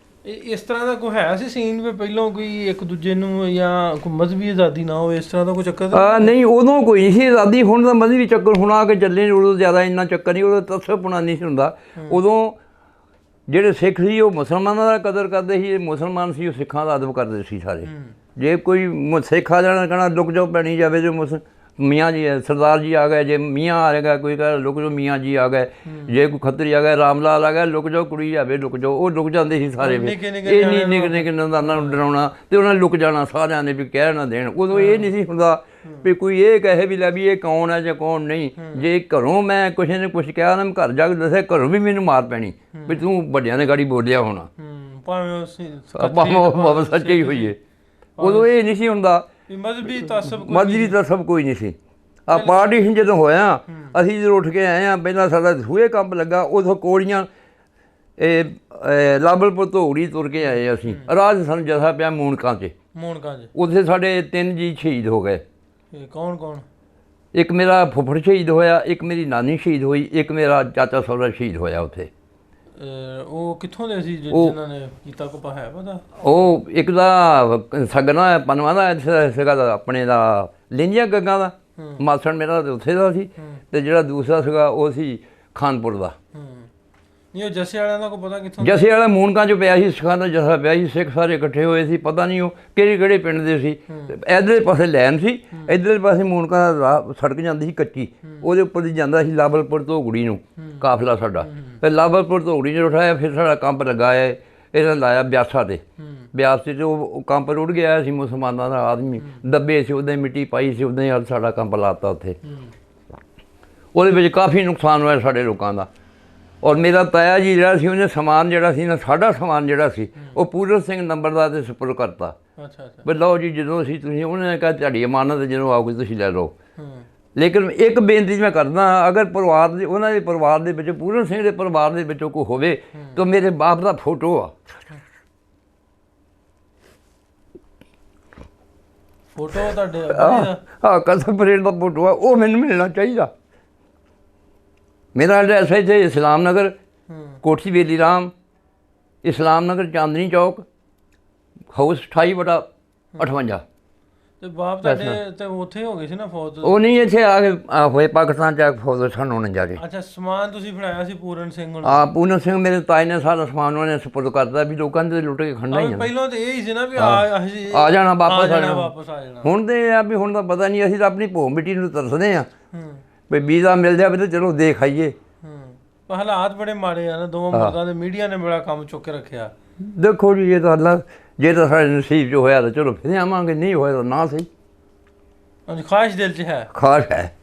ਇਸ ਤਰ੍ਹਾਂ ਦਾ ਕੋਈ ਹੈ ਸੀ ਸੀਨ ਵੀ ਪਹਿਲਾਂ ਕੋਈ ਇੱਕ ਦੂਜੇ ਨੂੰ ਜਾਂ ਕੋਈ ਮਜ਼ਹਬੀ ਆਜ਼ਾਦੀ ਨਾ ਹੋਵੇ, ਇਸ ਤਰ੍ਹਾਂ ਦਾ ਕੋਈ ਚੱਕਰ? ਨਹੀਂ, ਉਦੋਂ ਕੋਈ ਨਹੀਂ ਸੀ ਆਜ਼ਾਦੀ। ਹੁਣ ਤਾਂ ਮਜ਼ਹਬੀ ਚੱਕਰ ਹੁਣ ਆ ਕੇ ਚੱਲੇ, ਉਦੋਂ ਜ਼ਿਆਦਾ ਇੰਨਾ ਚੱਕਰ ਨਹੀਂ, ਉਦੋਂ ਤਸੱਬੁਪੁਣਾ ਨਹੀਂ ਸੀ ਹੁੰਦਾ। ਉਦੋਂ ਜਿਹੜੇ ਸਿੱਖ ਸੀ ਉਹ ਮੁਸਲਮਾਨਾਂ ਦਾ ਕਦਰ ਕਰਦੇ ਸੀ, ਮੁਸਲਮਾਨ ਸੀ ਉਹ ਸਿੱਖਾਂ ਦਾ ਅਦਬ ਕਰਦੇ ਸੀ ਸਾਰੇ। ਜੇ ਕੋਈ ਸਿੱਖ ਆ ਜਾਣਾ ਕਹਿਣਾ ਲੁਕ ਜਾਓ ਪੈਣੀ ਜਾਵੇ, ਜੋ ਮੀਆਂ ਜੀ ਸਰਦਾਰ ਜੀ ਆ ਗਏ, ਜੇ ਮੀਆਂ ਆ ਗਿਆ ਕੋਈ ਕਹੇ ਲੁਕ ਜਾਓ ਮੀਆਂ ਜੀ ਆ ਗਏ, ਜੇ ਕੋਈ ਖੱਤਰੀ ਆ ਗਿਆ, ਰਾਮ ਲਾਲ ਆ ਗਿਆ, ਲੁਕ ਜਾਓ ਕੁੜੀ ਜਾਵੇ ਲੁਕ ਜਾਓ, ਉਹ ਲੁਕ ਜਾਂਦੇ ਸੀ ਸਾਰੇ। ਇਹ ਨਹੀਂ ਨਿੱਕੇ ਨੰਦਾਨਾਂ ਨੂੰ ਡਰਾਉਣਾ ਤੇ ਉਹਨਾਂ ਨੇ ਲੁਕ ਜਾਣਾ ਸਾਰਿਆਂ ਨੇ ਵੀ ਕਹਿ ਨਾ ਦੇਣ। ਉਦੋਂ ਇਹ ਨਹੀਂ ਸੀ ਹੁੰਦਾ ਵੀ ਕੋਈ ਇਹ ਕਹੇ ਵੀ ਲੈ ਵੀ ਇਹ ਕੌਣ ਹੈ ਜਾਂ ਕੌਣ ਨਹੀਂ। ਜੇ ਘਰੋਂ ਮੈਂ ਕਿਸੇ ਨੇ ਕੁਛ ਕਿਹਾ ਨਾ, ਮੈਂ ਘਰ ਜਾ ਕੇ ਦੱਸਿਆ, ਘਰੋਂ ਵੀ ਮੈਨੂੰ ਮਾਰ ਪੈਣੀ ਵੀ ਤੂੰ ਵੱਡਿਆਂ ਦੇ ਗਾੜੀ ਬੋਲਿਆ ਹੋਣਾ, ਭਾਵੇਂ ਸੱਚੇ ਹੀ ਹੋਈਏ। ਉਦੋਂ ਇਹ ਨਹੀਂ ਸੀ ਹੁੰਦਾ ਮਜ਼ਹਬੀ ਤਸੱਬੁਪ ਕੋਈ ਨਹੀਂ ਸੀ। ਆਹ ਪਾਰਟੀਸ਼ਨ ਜਦੋਂ ਹੋਇਆ, ਅਸੀਂ ਜਦੋਂ ਉੱਠ ਕੇ ਆਏ ਹਾਂ, ਪਹਿਲਾਂ ਸਾਡਾ ਦਸੂਹੇ ਕੰਪ ਲੱਗਾ, ਉਦੋਂ ਕੋੜੀਆਂ ਲਾਬਲਪੁਰ ਧੋਗੜੀ ਤੁਰ ਕੇ ਆਏ ਅਸੀਂ। ਰਾਜ ਸਾਨੂੰ ਜਥਾ ਪਿਆ ਮੂਣਕਾਂ 'ਚ, ਉੱਥੇ ਸਾਡੇ 3 ਜੀ ਸ਼ਹੀਦ ਹੋ ਗਏ। ਕੌਣ ਕੌਣ? ਇੱਕ ਮੇਰਾ ਫੁੱਫੜ ਸ਼ਹੀਦ ਹੋਇਆ, ਇੱਕ ਮੇਰੀ ਨਾਨੀ ਸ਼ਹੀਦ ਹੋਈ, ਇੱਕ ਮੇਰਾ ਚਾਚਾ ਸਹੁਰਾ ਸ਼ਹੀਦ ਹੋਇਆ ਉੱਥੇ। ਉਹ ਕਿੱਥੋਂ ਦੇ ਸੀ ਜਿਨ੍ਹਾਂ ਨੇ ਕੀਤਾ, ਕੋ ਹੈ ਪਤਾ? ਉਹ ਇੱਕ ਦਾ ਸਗਨਾ ਪਨਵਾ ਦਾ ਸੀਗਾ, ਆਪਣੇ ਦਾ ਲਿੰਜੀਆਂ ਗੱਗਾਂ ਦਾ ਮਾਸੜ ਮੇਰਾ ਉੱਥੇ ਦਾ ਸੀ, ਤੇ ਜਿਹੜਾ ਦੂਸਰਾ ਸੀਗਾ ਉਹ ਸੀ ਖਾਨਪੁਰ ਦਾ। ਨਹੀਂ, ਉਹ ਜੱਸੇ ਵਾਲਿਆਂ ਦਾ ਕੋਈ ਪਤਾ ਕਿੱਥੋਂ? ਜੱਸੇ ਵਾਲਾ ਮੂਣਕਾਂ 'ਚ ਪਿਆ ਸੀ, ਸਿੱਖਾਂ ਦਾ ਜੱਸਾ ਪਿਆ ਸੀ, ਸਿੱਖ ਸਾਰੇ ਇਕੱਠੇ ਹੋਏ ਸੀ, ਪਤਾ ਨਹੀਂ ਉਹ ਕਿਹੜੇ ਪਿੰਡ ਦੇ ਸੀ। ਇੱਧਰਲੇ ਪਾਸੇ ਲੈਨ ਸੀ, ਇੱਧਰਲੇ ਪਾਸੇ ਮੂਣਕਾਂ ਦਾ ਰਾਹ ਸੜਕ ਜਾਂਦੀ ਸੀ ਕੱਚੀ, ਉਹਦੇ ਉੱਪਰ ਦੀ ਜਾਂਦਾ ਸੀ ਲਾਬਲਪੁਰ ਧੋਗੜੀ ਨੂੰ ਕਾਫਲਾ ਸਾਡਾ। ਫਿਰ ਲਾਬਲਪੁਰ ਧੋਗੜੀ ਨੇ ਉਠਾਇਆ, ਫਿਰ ਸਾਡਾ ਕੰਪ ਲੱਗਾ ਹੈ, ਇਹਨਾਂ ਲਾਇਆ ਬਿਆਸਾ 'ਤੇ। ਬਿਆਸ 'ਤੇ ਉਹ ਕੰਪ ਰੁੜ ਗਿਆ ਸੀ, ਮੁਸਲਮਾਨਾਂ ਦਾ ਆਦਮੀ ਦੱਬੇ ਸੀ, ਉੱਦਾਂ ਮਿੱਟੀ ਪਾਈ ਸੀ, ਉੱਦਾਂ ਹੀ ਸਾਡਾ ਕੰਪ ਲਾਤਾ ਉੱਥੇ। ਉਹਦੇ ਵਿੱਚ ਕਾਫੀ ਨੁਕਸਾਨ ਹੋਇਆ ਸਾਡੇ ਲੋਕਾਂ ਦਾ। ਔਰ ਮੇਰਾ ਤਾਇਆ ਜੀ ਜਿਹੜਾ ਸੀ, ਉਹਨੇ ਸਮਾਨ ਜਿਹੜਾ ਸੀ ਨਾ, ਸਾਡਾ ਸਮਾਨ ਜਿਹੜਾ ਸੀ, ਉਹ ਪੂਰਨ ਸਿੰਘ ਨੰਬਰਦਾਰ ਦੇ ਸਪੁਰਦ ਕਰਤਾ। ਵੀ ਲਓ ਜੀ, ਜਦੋਂ ਅਸੀਂ ਤੁਸੀਂ, ਉਹਨੇ ਨੇ ਕਿਹਾ ਤੁਹਾਡੀ ਅਮਾਨਤ ਜਦੋਂ ਆਓਗੇ ਤੁਸੀਂ ਲੈ ਲਓ। ਲੇਕਿਨ ਇੱਕ ਬੇਨਤੀ ਮੈਂ ਕਰਦਾ, ਅਗਰ ਪਰਿਵਾਰ ਦੇ ਉਹਨਾਂ ਦੇ ਪਰਿਵਾਰ ਦੇ ਵਿੱਚ, ਪੂਰਨ ਸਿੰਘ ਦੇ ਪਰਿਵਾਰ ਦੇ ਵਿੱਚੋਂ ਕੋਈ ਹੋਵੇ ਤਾਂ ਮੇਰੇ ਬਾਪ ਦਾ ਫੋਟੋ ਆ, ਫੋਟੋ ਤੁਹਾਡੇ? ਹਾਂ, ਕਸਮ ਪਰੇਡ ਦਾ ਫੋਟੋ ਆ, ਉਹ ਮੈਨੂੰ ਮਿਲਣਾ ਚਾਹੀਦਾ। ਮੇਰਾ ਐਡਰੈਸ ਹੈ ਇੱਥੇ ਇਸਲਾਮ ਨਗਰ, ਕੋਠੀ ਵੇਲੀ ਰਾਮ, ਇਸਲਾਮ ਨਗਰ, ਚਾਂਦਨੀ ਚੌਕ, ਹਾਊਸ 28/58। ਤੇ ਬਾਪ ਤੁਹਾਡੇ ਤੇ ਉੱਥੇ ਹੋ ਗਏ ਸੀ ਨਾ ਫੌਜ? ਉਹ ਨਹੀਂ, ਇੱਥੇ ਆ ਕੇ ਹੋਏ ਪਾਕਿਸਤਾਨ 'ਚ ਆ ਕੇ ਫੌਜ ਸਨ ਉਹਨਾਂ ਜਾ ਕੇ। ਅੱਛਾ, ਸਮਾਨ ਤੁਸੀਂ ਫੜਾਇਆ ਸੀ ਪੂਰਨ ਸਿੰਘ ਨੂੰ? ਹਾਂ, ਪੂਰਨ ਸਿੰਘ ਮੇਰੇ ਤਾਏ ਨੇ ਸਾਰਾ ਸਮਾਨ ਉਹਨੇ ਸਪੁਰਦ ਕਰਤਾ ਵੀ ਲੋਕਾਂ ਦੇ ਲੁੱਟ ਕੇ ਖੰਡਾ ਹੀ। ਪਹਿਲਾਂ ਤਾਂ ਇਹ ਹੀ ਸੀ ਨਾ ਵੀ ਆ ਜਾਣਾ ਵਾਪਸ ਆ ਜਾਣਾ। ਹੁਣ ਤੇ ਇਹ ਆ ਵੀ ਹੁਣ ਤਾਂ ਪਤਾ ਨਹੀਂ, ਅਸੀਂ ਤਾਂ ਆਪਣੀ ਭੋ ਮਿੱਟੀ ਨੂੰ ਤਰਸਦੇ ਹਾਂ ਵੀ ਵੀਜ਼ਾ ਮਿਲ ਜਾਵੇ ਤਾਂ ਚਲੋ ਦੇਖ ਆਈਏ। ਪਰ ਹਾਲਾਤ ਬੜੇ ਮਾੜੇ ਆ ਨਾ ਦੋਵਾਂ ਮੁਲਕਾਂ ਦੇ। ਮੀਡੀਆ ਨੇ ਬੜਾ ਕੰਮ ਚੁੱਕ ਕੇ ਰੱਖਿਆ। ਦੇਖੋ ਜੀ, ਇਹ ਤਾਂ ਅੱਲਾ, ਜੇ ਤਾਂ ਸਾਡੇ ਨਸੀਬ 'ਚ ਹੋਇਆ ਤਾਂ ਚਲੋ ਫਿਰ ਆਵਾਂਗੇ, ਨਹੀਂ ਹੋਇਆ ਤਾਂ ਨਾ ਸਹੀ। ਹਾਂਜੀ, ਖਾਸ਼ ਦਿਲ 'ਚ ਹੈ? ਖਾਸ਼ ਹੈ।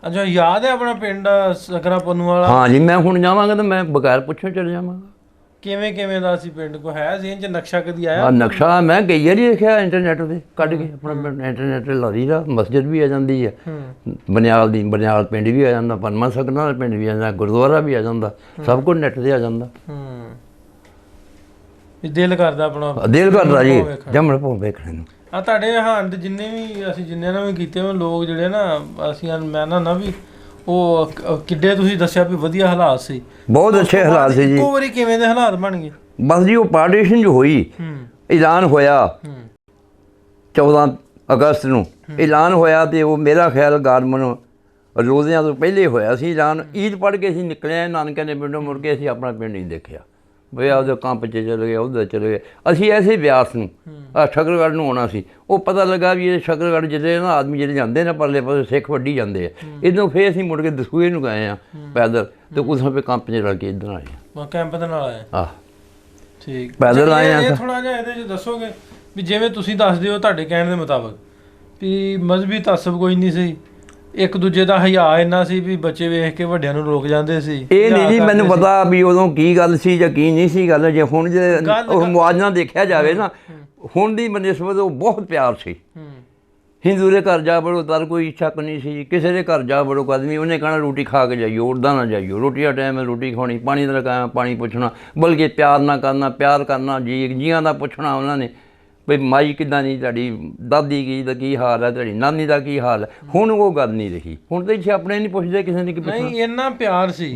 ਅੱਛਾ, ਯਾਦ ਹੈ ਆਪਣਾ ਪਿੰਡ ਸਕਰਾ ਪੰਨੂ ਵਾਲਾ? ਹਾਂ ਜੀ, ਮੈਂ ਹੁਣ ਜਾਵਾਂਗਾ ਤਾਂ ਮੈਂ ਬਗੈਰ ਪੁੱਛੋ ਚਲੇ ਜਾਵਾਂਗਾ। ਕਿਵੇਂ ਦਾ ਸੀ ਪਿੰਡ? ਕੋਈ ਹੈ ਜ਼ੇਨ 'ਚ ਨਕਸ਼ਾ? ਕਦੀ ਆਇਆ? ਨਕਸ਼ਾ ਮੈਂ ਕਈ ਵਾਰੀ ਦੇਖਿਆ ਇੰਟਰਨੈਟ 'ਤੇ ਕੱਢ ਕੇ, ਆਪਣਾ ਇੰਟਰਨੈਟ 'ਤੇ ਲਾ ਦਈਦਾ। ਮਸਜਿਦ ਵੀ ਆ ਜਾਂਦੀ ਹੈ, ਬਨਿਆਲ ਪਿੰਡ ਵੀ ਆ ਜਾਂਦਾ, ਪਨਮਾ ਸਕਨਾ ਦਾ ਪਿੰਡ ਵੀ ਆ ਜਾਂਦਾ, ਗੁਰਦੁਆਰਾ ਵੀ ਆ ਜਾਂਦਾ, ਸਭ ਕੁਝ ਨੈੱਟ 'ਤੇ ਆ ਜਾਂਦਾ। ਦਿਲ ਕਰਦਾ ਆਪਣਾ, ਦਿਲ ਕਰਦਾ ਜੀ ਜੰਮਣ ਭੋਂ ਵੇਖਣ ਨੂੰ। ਆ ਤੁਹਾਡੇ ਹੰਡ ਜਿੰਨੇ ਵੀ ਅਸੀਂ ਜਿੰਨੇ ਨਾਲ ਵੀ ਕੀਤੇ ਉਹ ਲੋਕ ਜਿਹੜੇ ਨਾ, ਅਸੀਂ ਮੈਂ ਨਾ ਵੀ ਉਹ ਕਿੱਡੇ ਤੁਸੀਂ ਦੱਸਿਆ ਵੀ ਵਧੀਆ ਹਾਲਾਤ ਸੀ, ਬਹੁਤ ਅੱਛੇ ਹਾਲਾਤ ਸੀ ਜੀ। ਇੱਕੋ ਵਾਰੀ ਕਿਵੇਂ ਦੇ ਹਾਲਾਤ ਬਣ ਗਏ? ਬਸ ਜੀ, ਉਹ ਪਾਰਟੀਸ਼ਨ ਜੋ ਹੋਈ, ਐਲਾਨ ਹੋਇਆ 14 ਅਗਸਤ ਨੂੰ ਐਲਾਨ ਹੋਇਆ, ਤੇ ਉਹ ਮੇਰਾ ਖਿਆਲ ਗਾਰਮਨ ਰੋਜ਼ਿਆਂ ਤੋਂ ਪਹਿਲੇ ਹੋਇਆ ਸੀ ਐਲਾਨ। ਈਦ ਪੜ੍ਹ ਕੇ ਅਸੀਂ ਨਿਕਲੇ ਨਾਨਕਿਆਂ ਦੇ ਪਿੰਡੋਂ, ਮੁੜ ਕੇ ਅਸੀਂ ਆਪਣਾ ਪਿੰਡ ਨਹੀਂ ਦੇਖਿਆ। ਵੀ ਆਪਦੇ ਕੰਪ 'ਚ ਚਲੇ ਗਏ, ਉੱਧਰ ਚਲੇ ਗਏ। ਅਸੀਂ ਐਸੇ ਬਿਆਸ ਨੂੰ ਸ਼ਕਰਗੜ੍ਹ ਨੂੰ ਆਉਣਾ ਸੀ। ਉਹ ਪਤਾ ਲੱਗਾ ਵੀ ਇਹ ਸ਼ਕਰਗੜ੍ਹ ਜਿਹੜੇ ਨਾ ਆਦਮੀ ਜਿਹੜੇ ਜਾਂਦੇ ਨੇ ਪਰਲੇ ਪਾਸੇ ਸਿੱਖ ਵੱਢੀ ਜਾਂਦੇ ਆ। ਇੱਧਰੋਂ ਫਿਰ ਅਸੀਂ ਮੁੜ ਕੇ ਦਸੂਹੇ ਨੂੰ ਗਏ ਆ ਪੈਦਲ, ਅਤੇ ਉਸ ਸਮੇਂ ਕੰਪ 'ਚ ਰਲ ਕੇ ਇੱਧਰ ਆਏ ਆ। ਕੈਂਪ ਦੇ ਨਾਲ ਆਏ? ਆਹ ਠੀਕ, ਪੈਦਲ ਆਏ ਆ। ਥੋੜ੍ਹਾ ਜਿਹਾ ਇਹਦੇ 'ਚ ਦੱਸੋਗੇ ਵੀ ਜਿਵੇਂ ਤੁਸੀਂ ਦੱਸਦੇ ਹੋ ਤੁਹਾਡੇ ਕਹਿਣ ਦੇ ਮੁਤਾਬਕ ਵੀ ਮਜ਼ਹਬੀ ਤਾਸਬ ਕੋਈ ਨਹੀਂ ਸੀ, ਇੱਕ ਦੂਜੇ ਦਾ ਹਿਆ ਇੰਨਾ ਸੀ ਵੀ ਬੱਚੇ ਵੇਖ ਕੇ ਵੱਡਿਆਂ ਨੂੰ ਰੋਕ ਜਾਂਦੇ ਸੀ। ਇਹ ਨਹੀਂ ਜੀ ਮੈਨੂੰ ਪਤਾ ਵੀ ਉਦੋਂ ਕੀ ਗੱਲ ਸੀ ਜਾਂ ਕੀ ਨਹੀਂ ਸੀ ਗੱਲ। ਜੇ ਹੁਣ ਜੇ ਉਹ ਮੁਆਵਜ਼ਾ ਦੇਖਿਆ ਜਾਵੇ ਨਾ, ਹੁਣ ਦੀ ਬਨਿਸਬਤ ਉਹ ਬਹੁਤ ਪਿਆਰ ਸੀ। ਹਿੰਦੂ ਦੇ ਘਰ ਜਾ ਵੜੋ ਤਾਂ ਕੋਈ ਸ਼ੱਕ ਨਹੀਂ ਸੀ, ਕਿਸੇ ਦੇ ਘਰ ਜਾ ਵੜੋ ਆਦਮੀ ਉਹਨੇ ਕਹਿਣਾ ਰੋਟੀ ਖਾ ਕੇ ਜਾਈਓ, ਉੱਦਾਂ ਨਾ ਜਾਈਓ, ਰੋਟੀ ਦਾ ਟਾਈਮ ਹੈ ਰੋਟੀ ਖਾਣੀ, ਪਾਣੀ ਦਾ ਟਾਈਮ ਪਾਣੀ ਪੁੱਛਣਾ, ਬਲਕਿ ਪਿਆਰ ਨਾ ਕਰਨਾ, ਪਿਆਰ ਕਰਨਾ, ਜੀਆਂ ਦਾ ਪੁੱਛਣਾ ਉਹਨਾਂ ਨੇ ਵੀ ਮਾਈ ਕਿੱਦਾਂ ਨਹੀਂ, ਤੁਹਾਡੀ ਦਾਦੀ ਦਾ ਕੀ ਹਾਲ ਹੈ, ਤੁਹਾਡੀ ਨਾਨੀ ਦਾ ਕੀ ਹਾਲ ਹੈ। ਹੁਣ ਉਹ ਗੱਲ ਨਹੀਂ ਰਹੀ। ਹੁਣ ਤਾਂ ਇੱਥੇ ਆਪਣੇ ਨਹੀਂ ਪੁੱਛਦੇ ਕਿਸੇ ਨੇ ਕੀ ਪੁੱਛਣਾ। ਨਹੀਂ ਇੰਨਾ ਪਿਆਰ ਸੀ।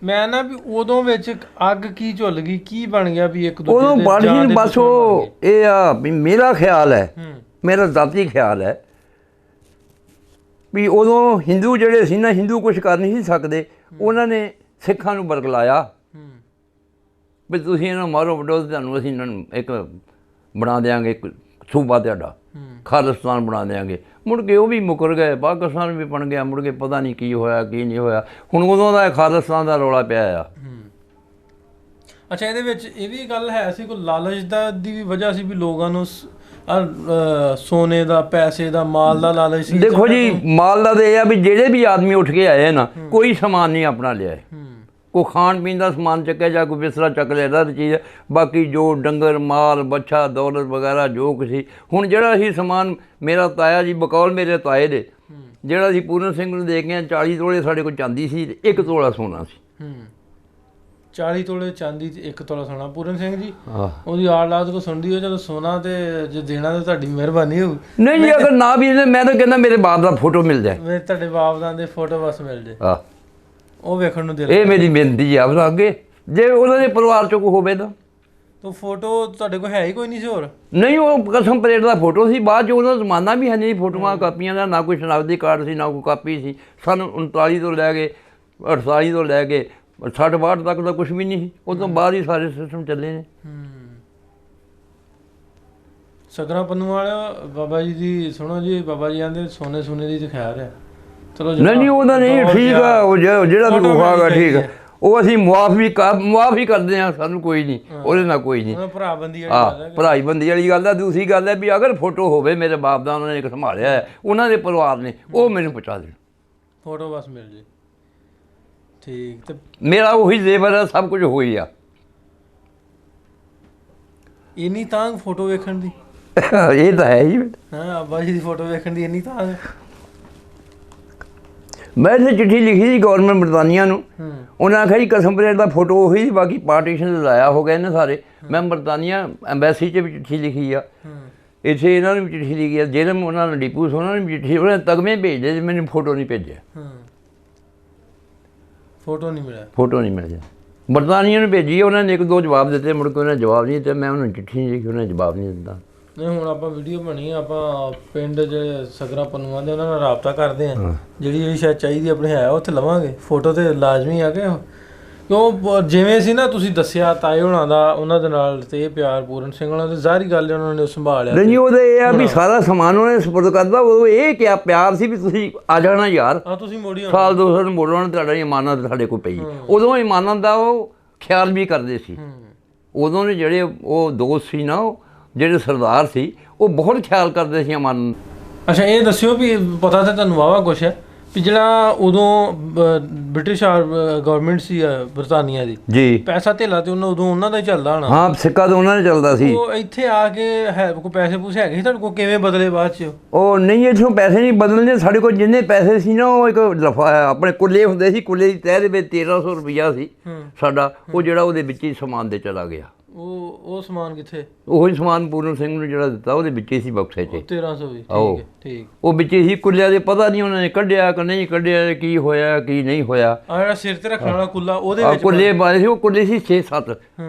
ਮੈਂ ਨਾ ਵੀ ਉਦੋਂ ਵਿੱਚ ਅੱਗ ਕੀ ਝੁੱਲ ਗਈ, ਕੀ ਬਣ ਗਿਆ ਵੀ ਇੱਕ ਦੂਜੇ ਉਦੋਂ ਬਣ ਗਈ ਬਸ। ਉਹ ਇਹ ਆ ਵੀ ਮੇਰਾ ਖਿਆਲ ਹੈ, ਮੇਰਾ ਜ਼ਾਤੀ ਖਿਆਲ ਹੈ ਵੀ ਉਦੋਂ ਹਿੰਦੂ ਜਿਹੜੇ ਸੀ ਨਾ, ਹਿੰਦੂ ਕੁਛ ਕਰ ਨਹੀਂ ਸੀ ਸਕਦੇ। ਉਹਨਾਂ ਨੇ ਸਿੱਖਾਂ ਨੂੰ ਬਰਗਲਾਇਆ ਵੀ ਤੁਸੀਂ ਇਹਨਾਂ ਨੂੰ ਮਾਰੋ ਵੱਢੋ, ਤੁਹਾਨੂੰ ਅਸੀਂ ਇਹਨਾਂ ਨੂੰ ਇੱਕ ਬਣਾ ਦਿਆਂਗੇ, ਇੱਕ ਸੂਬਾ ਤੁਹਾਡਾ ਖਾਲਿਸਤਾਨ ਬਣਾ ਦਿਆਂਗੇ। ਮੁੜ ਕੇ ਉਹ ਵੀ ਮੁਕਰ ਗਏ, ਪਾਕਿਸਤਾਨ ਵੀ ਬਣ ਗਿਆ। ਮੁੜ ਕੇ ਪਤਾ ਨਹੀਂ ਕੀ ਹੋਇਆ ਕੀ ਨਹੀਂ ਹੋਇਆ। ਹੁਣ ਉਦੋਂ ਦਾ ਖਾਲਿਸਤਾਨ ਦਾ ਰੌਲਾ ਪਿਆ ਆ। ਅੱਛਾ, ਇਹਦੇ ਵਿੱਚ ਇਹ ਵੀ ਗੱਲ ਹੈ ਸੀ ਕੋਈ ਲਾਲਚ ਦੀ ਵੀ ਵਜ੍ਹਾ ਸੀ ਵੀ ਲੋਕਾਂ ਨੂੰ ਸੋਨੇ ਦਾ, ਪੈਸੇ ਦਾ, ਮਾਲ ਦਾ ਲਾਲਚ ਸੀ? ਦੇਖੋ ਜੀ, ਮਾਲ ਦਾ ਤਾਂ ਇਹ ਆ ਵੀ ਜਿਹੜੇ ਵੀ ਆਦਮੀ ਉੱਠ ਕੇ ਆਏ ਨਾ, ਕੋਈ ਸਮਾਨ ਨਹੀਂ ਆਪਣਾ ਲਿਆਏ। ਕੋਈ ਖਾਣ ਪੀਣ ਦਾ ਸਮਾਨ ਚੱਕਿਆ ਜਾਂ ਕੋਈ ਬਿਸਤਰਾ ਚੱਕ ਲਿਆ ਤਾਂ ਚੀਜ਼, ਬਾਕੀ ਜੋ ਡੰਗਰ ਮਾਲ ਬੱਛਾ ਦੌਲਤ ਵਗੈਰਾ ਜੋ ਕੁਛ ਸੀ। ਹੁਣ ਜਿਹੜਾ ਸੀ ਸਮਾਨ, ਮੇਰਾ ਤਾਇਆ ਜੀ ਬਕੌਲ ਮੇਰੇ ਤਾਏ ਦੇ, ਜਿਹੜਾ ਅਸੀਂ ਪੂਰਨ ਸਿੰਘ ਨੂੰ ਦੇ ਕੇ 40 ਤੋਲੇ ਸਾਡੇ ਕੋਲ ਚਾਂਦੀ ਸੀ, 1 ਤੋਲਾ ਸੋਨਾ ਸੀ। 40 ਤੋਲੇ ਚਾਂਦੀ ਤੇ 1 ਤੋਲਾ ਸੋਨਾ। ਪੂਰਨ ਸਿੰਘ ਜੀ ਉਹਦੀ ਆਲਾਦ ਕੋ ਸੁਣਦੀ ਹੋ, ਜਦੋਂ ਸੋਨਾ ਤੇ ਜੇ ਦੇਣਾ ਤਾਂ ਤੁਹਾਡੀ ਮਿਹਰਬਾਨੀ ਹੋਊ। ਨਹੀਂ ਜੀ, ਅਗਰ ਨਾ ਵੀ ਮੈਂ ਤਾਂ ਕਹਿੰਦਾ ਮੇਰੇ ਬਾਪ ਦਾ ਫੋਟੋ ਮਿਲ ਜਾਏ, ਤੁਹਾਡੇ ਬਾਪ ਦਾ ਦੇ ਫੋਟੋ ਬਸ ਮਿਲ ਜਾਏ, ਉਹ ਵੇਖਣ ਨੂੰ ਦਿਲ। ਇਹ ਮੇਰੀ ਬੇਨਤੀ ਆ ਅੱਗੇ, ਜੇ ਉਹਨਾਂ ਦੇ ਪਰਿਵਾਰ ਚੋਂ ਕੋਈ ਹੋਵੇ ਤਾਂ ਫੋਟੋ ਤੁਹਾਡੇ ਕੋਲ ਹੈ ਹੀ ਕੋਈ ਨਹੀਂ ਸੀ ਹੋਰ? ਨਹੀਂ, ਉਹ ਕਸਮ ਪਲੇਟ ਦਾ ਫੋਟੋ ਸੀ। ਬਾਅਦ 'ਚ ਉਹਦਾ ਜ਼ਮਾਨਾ ਵੀ ਹੈ ਨਹੀਂ ਫੋਟੋਆਂ ਕਾਪੀਆਂ ਦਾ, ਨਾ ਕੋਈ ਸ਼ਨਾਖਤੀ ਕਾਰਡ ਸੀ, ਨਾ ਕੋਈ ਕਾਪੀ ਸੀ। ਸਨ 39 ਤੋਂ ਲੈ ਕੇ 48 ਤੋਂ ਲੈ ਕੇ 60-62 ਤੱਕ ਦਾ ਕੁਛ ਵੀ ਨਹੀਂ ਸੀ। ਉਹ ਤੋਂ ਬਾਅਦ ਹੀ ਸਾਰੇ ਸਿਸਟਮ ਚੱਲੇ ਨੇ। ਸਗਰਾ ਪੰਨੂ ਵਾਲਾ ਬਾਬਾ ਜੀ ਦੀ ਸੁਣੋ ਜੀ, ਬਾਬਾ ਜੀ ਕਹਿੰਦੇ ਸੋਨੇ ਸੋਨੇ ਦੀ ਤੇ ਖੈਰ ਹੈ। ਚਲੋ ਨਹੀਂ ਉਹਦਾ ਨਹੀਂ, ਠੀਕ ਆ, ਉਹ ਜਿਹੜਾ ਵੀ ਹੋਗਾ ਠੀਕ ਹੈ, ਉਹ ਅਸੀਂ ਮੁਆਫ ਹੀ ਕਰਦੇ ਹਾਂ। ਸਾਨੂੰ ਕੋਈ ਨਹੀਂ ਉਹਦੇ ਨਾਲ, ਕੋਈ ਨਹੀਂ। ਭਰਾਬੰਦੀ ਵਾਲੀ ਗੱਲ ਹੈ, ਭਰਾਈਬੰਦੀ ਵਾਲੀ ਗੱਲ ਹੈ। ਦੂਸਰੀ ਗੱਲ ਹੈ ਵੀ ਅਗਰ ਫੋਟੋ ਹੋਵੇ ਮੇਰੇ ਬਾਪ ਦਾ, ਉਹਨਾਂ ਨੇ ਇੱਕ ਸੰਭਾਲਿਆ ਹੈ, ਉਹਨਾਂ ਦੇ ਪਰਿਵਾਰ ਨੇ, ਉਹ ਮੈਨੂੰ ਪਹੁੰਚਾ ਦੇਣ, ਫੋਟੋ ਬਸ ਮਿਲ ਜੇ। ਠੀਕ, ਤੇ ਮੇਰਾ ਉਹੀ ਜ਼ੇਵਰ ਹੈ, ਸਭ ਕੁਝ ਹੋਈ ਆ। ਇੰਨੀ ਤਾਂਗ ਫੋਟੋ ਵੇਖਣ ਦੀ? ਇਹ ਤਾਂ ਹੈ ਹੀ। ਹਾਂ, ਅੱਬਾ ਜੀ ਦੀ ਫੋਟੋ ਵੇਖਣ ਦੀ ਇੰਨੀ ਤਾਂਗ? ਮੈਂ ਇੱਥੇ ਚਿੱਠੀ ਲਿਖੀ ਸੀ ਗੌਰਮੈਂਟ ਬਰਤਾਨੀਆ ਨੂੰ। ਉਹਨਾਂ ਆਖਿਆ ਜੀ ਕਸਮ ਪਲੇਟ ਦਾ ਫੋਟੋ ਉਹੀ ਸੀ, ਬਾਕੀ ਪਾਰਟੀਸ਼ਨ ਲਾਇਆ ਹੋ ਗਏ ਨੇ ਸਾਰੇ। ਮੈਂ ਬਰਤਾਨੀਆ ਐਮਬੈਸੀ 'ਚ ਵੀ ਚਿੱਠੀ ਲਿਖੀ ਆ, ਇੱਥੇ ਇਹਨਾਂ ਨੂੰ ਵੀ ਚਿੱਠੀ ਲਿਖੀ ਆ, ਜਿਹਨਾਂ ਉਹਨਾਂ ਨੇ ਡੀਪੂ ਉਹਨਾਂ ਨੂੰ ਵੀ ਚਿੱਠੀ, ਉਹਨਾਂ ਨੇ ਤਗਮੇ ਭੇਜਦੇ, ਮੈਨੂੰ ਫੋਟੋ ਨਹੀਂ ਭੇਜਿਆ। ਫੋਟੋ ਨਹੀਂ ਮਿਲਿਆ? ਫੋਟੋ ਨਹੀਂ ਮਿਲਿਆ। ਬਰਤਾਨੀਆ ਨੂੰ ਭੇਜੀ, ਉਹਨਾਂ ਨੇ 1-2 ਜਵਾਬ ਦਿੱਤੇ, ਮੁੜ ਕੇ ਉਹਨਾਂ ਜਵਾਬ ਨਹੀਂ ਦਿੱਤਾ। ਮੈਂ ਉਹਨਾਂ ਨੂੰ ਚਿੱਠੀ ਨਹੀਂ ਲਿਖੀ, ਉਹਨਾਂ ਨੇ ਜਵਾਬ ਨਹੀਂ ਦਿੱਤਾ। ਨਹੀਂ, ਹੁਣ ਆਪਾਂ ਵੀਡੀਓ ਬਣੀ, ਆਪਾਂ ਪਿੰਡ ਜਿਹੜੇ ਸਗਰਾ ਪੰਨੂਆਂ ਦੇ ਉਹਨਾਂ ਨਾਲ ਰਾਬਤਾ ਕਰਦੇ ਹਾਂ। ਜਿਹੜੀ ਸ਼ਾਇਦ ਚਾਹੀਦੀ ਆਪਣੇ ਹੈ ਉੱਥੇ ਲਵਾਂਗੇ। ਫੋਟੋ ਤੇ ਲਾਜ਼ਮੀ ਆ ਕਿ ਕਿਉਂ ਜਿਵੇਂ ਸੀ ਨਾ ਤੁਸੀਂ ਦੱਸਿਆ ਤਾਏ ਹੋਣਾ ਦਾ, ਉਹਨਾਂ ਦੇ ਨਾਲ ਤੇ ਇਹ ਪਿਆਰ ਪੂਰਨ ਸਿੰਘ ਹੋਣਾ ਤੇ ਜ਼ਾਹਰੀ ਗੱਲ ਉਹਨਾਂ ਨੇ ਸੰਭਾਲਿਆ। ਨਹੀਂ, ਉਹਦਾ ਇਹ ਆ ਵੀ ਸਾਰਾ ਸਮਾਨ ਉਹਨੇ ਸਪੁਰਦ ਕਰਦਾ। ਉਦੋਂ ਇਹ ਕਿਆ ਪਿਆਰ ਸੀ ਵੀ ਤੁਸੀਂ ਆ ਜਾਣਾ ਯਾਰ, ਤੁਸੀਂ ਮੋੜੀ ਸਾਲ 2 ਸਾਲ ਮੋੜਨਾ, ਤੁਹਾਡਾ ਇਮਾਨਤ ਸਾਡੇ ਕੋਲ ਪਈ। ਉਦੋਂ ਇਮਾਨਤ ਦਾ ਉਹ ਖਿਆਲ ਵੀ ਕਰਦੇ ਸੀ। ਉਦੋਂ ਦੇ ਜਿਹੜੇ ਉਹ ਦੋਸਤ ਸੀ ਨਾ, ਉਹ ਜਿਹੜੇ ਸਰਦਾਰ ਸੀ, ਉਹ ਬਹੁਤ ਖਿਆਲ ਕਰਦੇ ਸੀ ਅਮਨ। ਅੱਛਾ, ਇਹ ਦੱਸਿਓ ਵੀ ਪਤਾ ਤਾਂ ਤੁਹਾਨੂੰ ਵਾਹਵਾ ਕੁਛ ਹੈ ਵੀ ਜਿਹੜਾ ਉਦੋਂ ਬ੍ਰਿਟਿਸ਼ ਗਵਰਨਮੈਂਟ ਸੀ ਬਰਤਾਨੀਆ ਦੀ ਜੀ, ਪੈਸਾ ਧੇਲਾ ਤੇ ਉਦੋਂ ਉਹਨਾਂ ਦਾ ਹੀ ਚੱਲਦਾ ਹੋਣਾ? ਹਾਂ, ਸਿੱਕਾ ਤਾਂ ਉਹਨਾਂ ਨੇ ਚੱਲਦਾ ਸੀ। ਉਹ ਇੱਥੇ ਆ ਕੇ ਕੋਈ ਪੈਸੇ ਪੂਸੇ ਹੈਗੇ ਸੀ ਤੁਹਾਡੇ ਕੋਲ? ਕਿਵੇਂ ਬਦਲੇ ਬਾਅਦ 'ਚ? ਉਹ ਨਹੀਂ, ਇੱਥੋਂ ਪੈਸੇ ਨਹੀਂ ਬਦਲਦੇ। ਸਾਡੇ ਕੋਲ ਜਿੰਨੇ ਪੈਸੇ ਸੀ ਨਾ, ਉਹ ਇੱਕ ਆਪਣੇ ਕੁੱਲੇ ਹੁੰਦੇ ਸੀ, ਕੁੱਲੇ ਦੀ ਤਹਿ ਦੇ ਵਿੱਚ 1300 ਰੁਪਈਆ ਸੀ ਸਾਡਾ। ਉਹ ਜਿਹੜਾ ਉਹਦੇ ਵਿੱਚ ਹੀ ਸਮਾਨ ਦੇ ਚਲਾ ਗਿਆ। ਉਹ ਸਮਾਨ ਕਿੱਥੇ? ਉਹੀ ਸਮਾਨ ਪੂਰਨ ਸਿੰਘ ਨੂੰ ਜਿਹੜਾ ਦਿੱਤਾ, ਉਹਦੇ ਵਿੱਚ ਹੀ ਸੀ ਬਕਸੇ 'ਚ। 1300 ਵੀ? ਠੀਕ ਹੈ, ਠੀਕ। ਉਹ ਵਿੱਚ ਹੀ ਕੁੱਲਿਆਂ ਦੇ, ਪਤਾ ਨਹੀਂ ਉਹਨਾਂ ਨੇ ਕੱਢਿਆ ਕਿ ਨਹੀਂ ਕੱਢਿਆ, ਕੀ ਹੋਇਆ ਕੀ ਨਹੀਂ ਹੋਇਆ। ਆ ਜਿਹੜਾ ਸਿਰ ਤੇ ਰੱਖਣ ਵਾਲਾ ਕੁੱਲਾ, ਉਹਦੇ ਵਿੱਚ ਕੁੱਲੇ ਪਾਏ ਸੀ। ਉਹ ਕੁੱਲੇ ਸੀ 6-7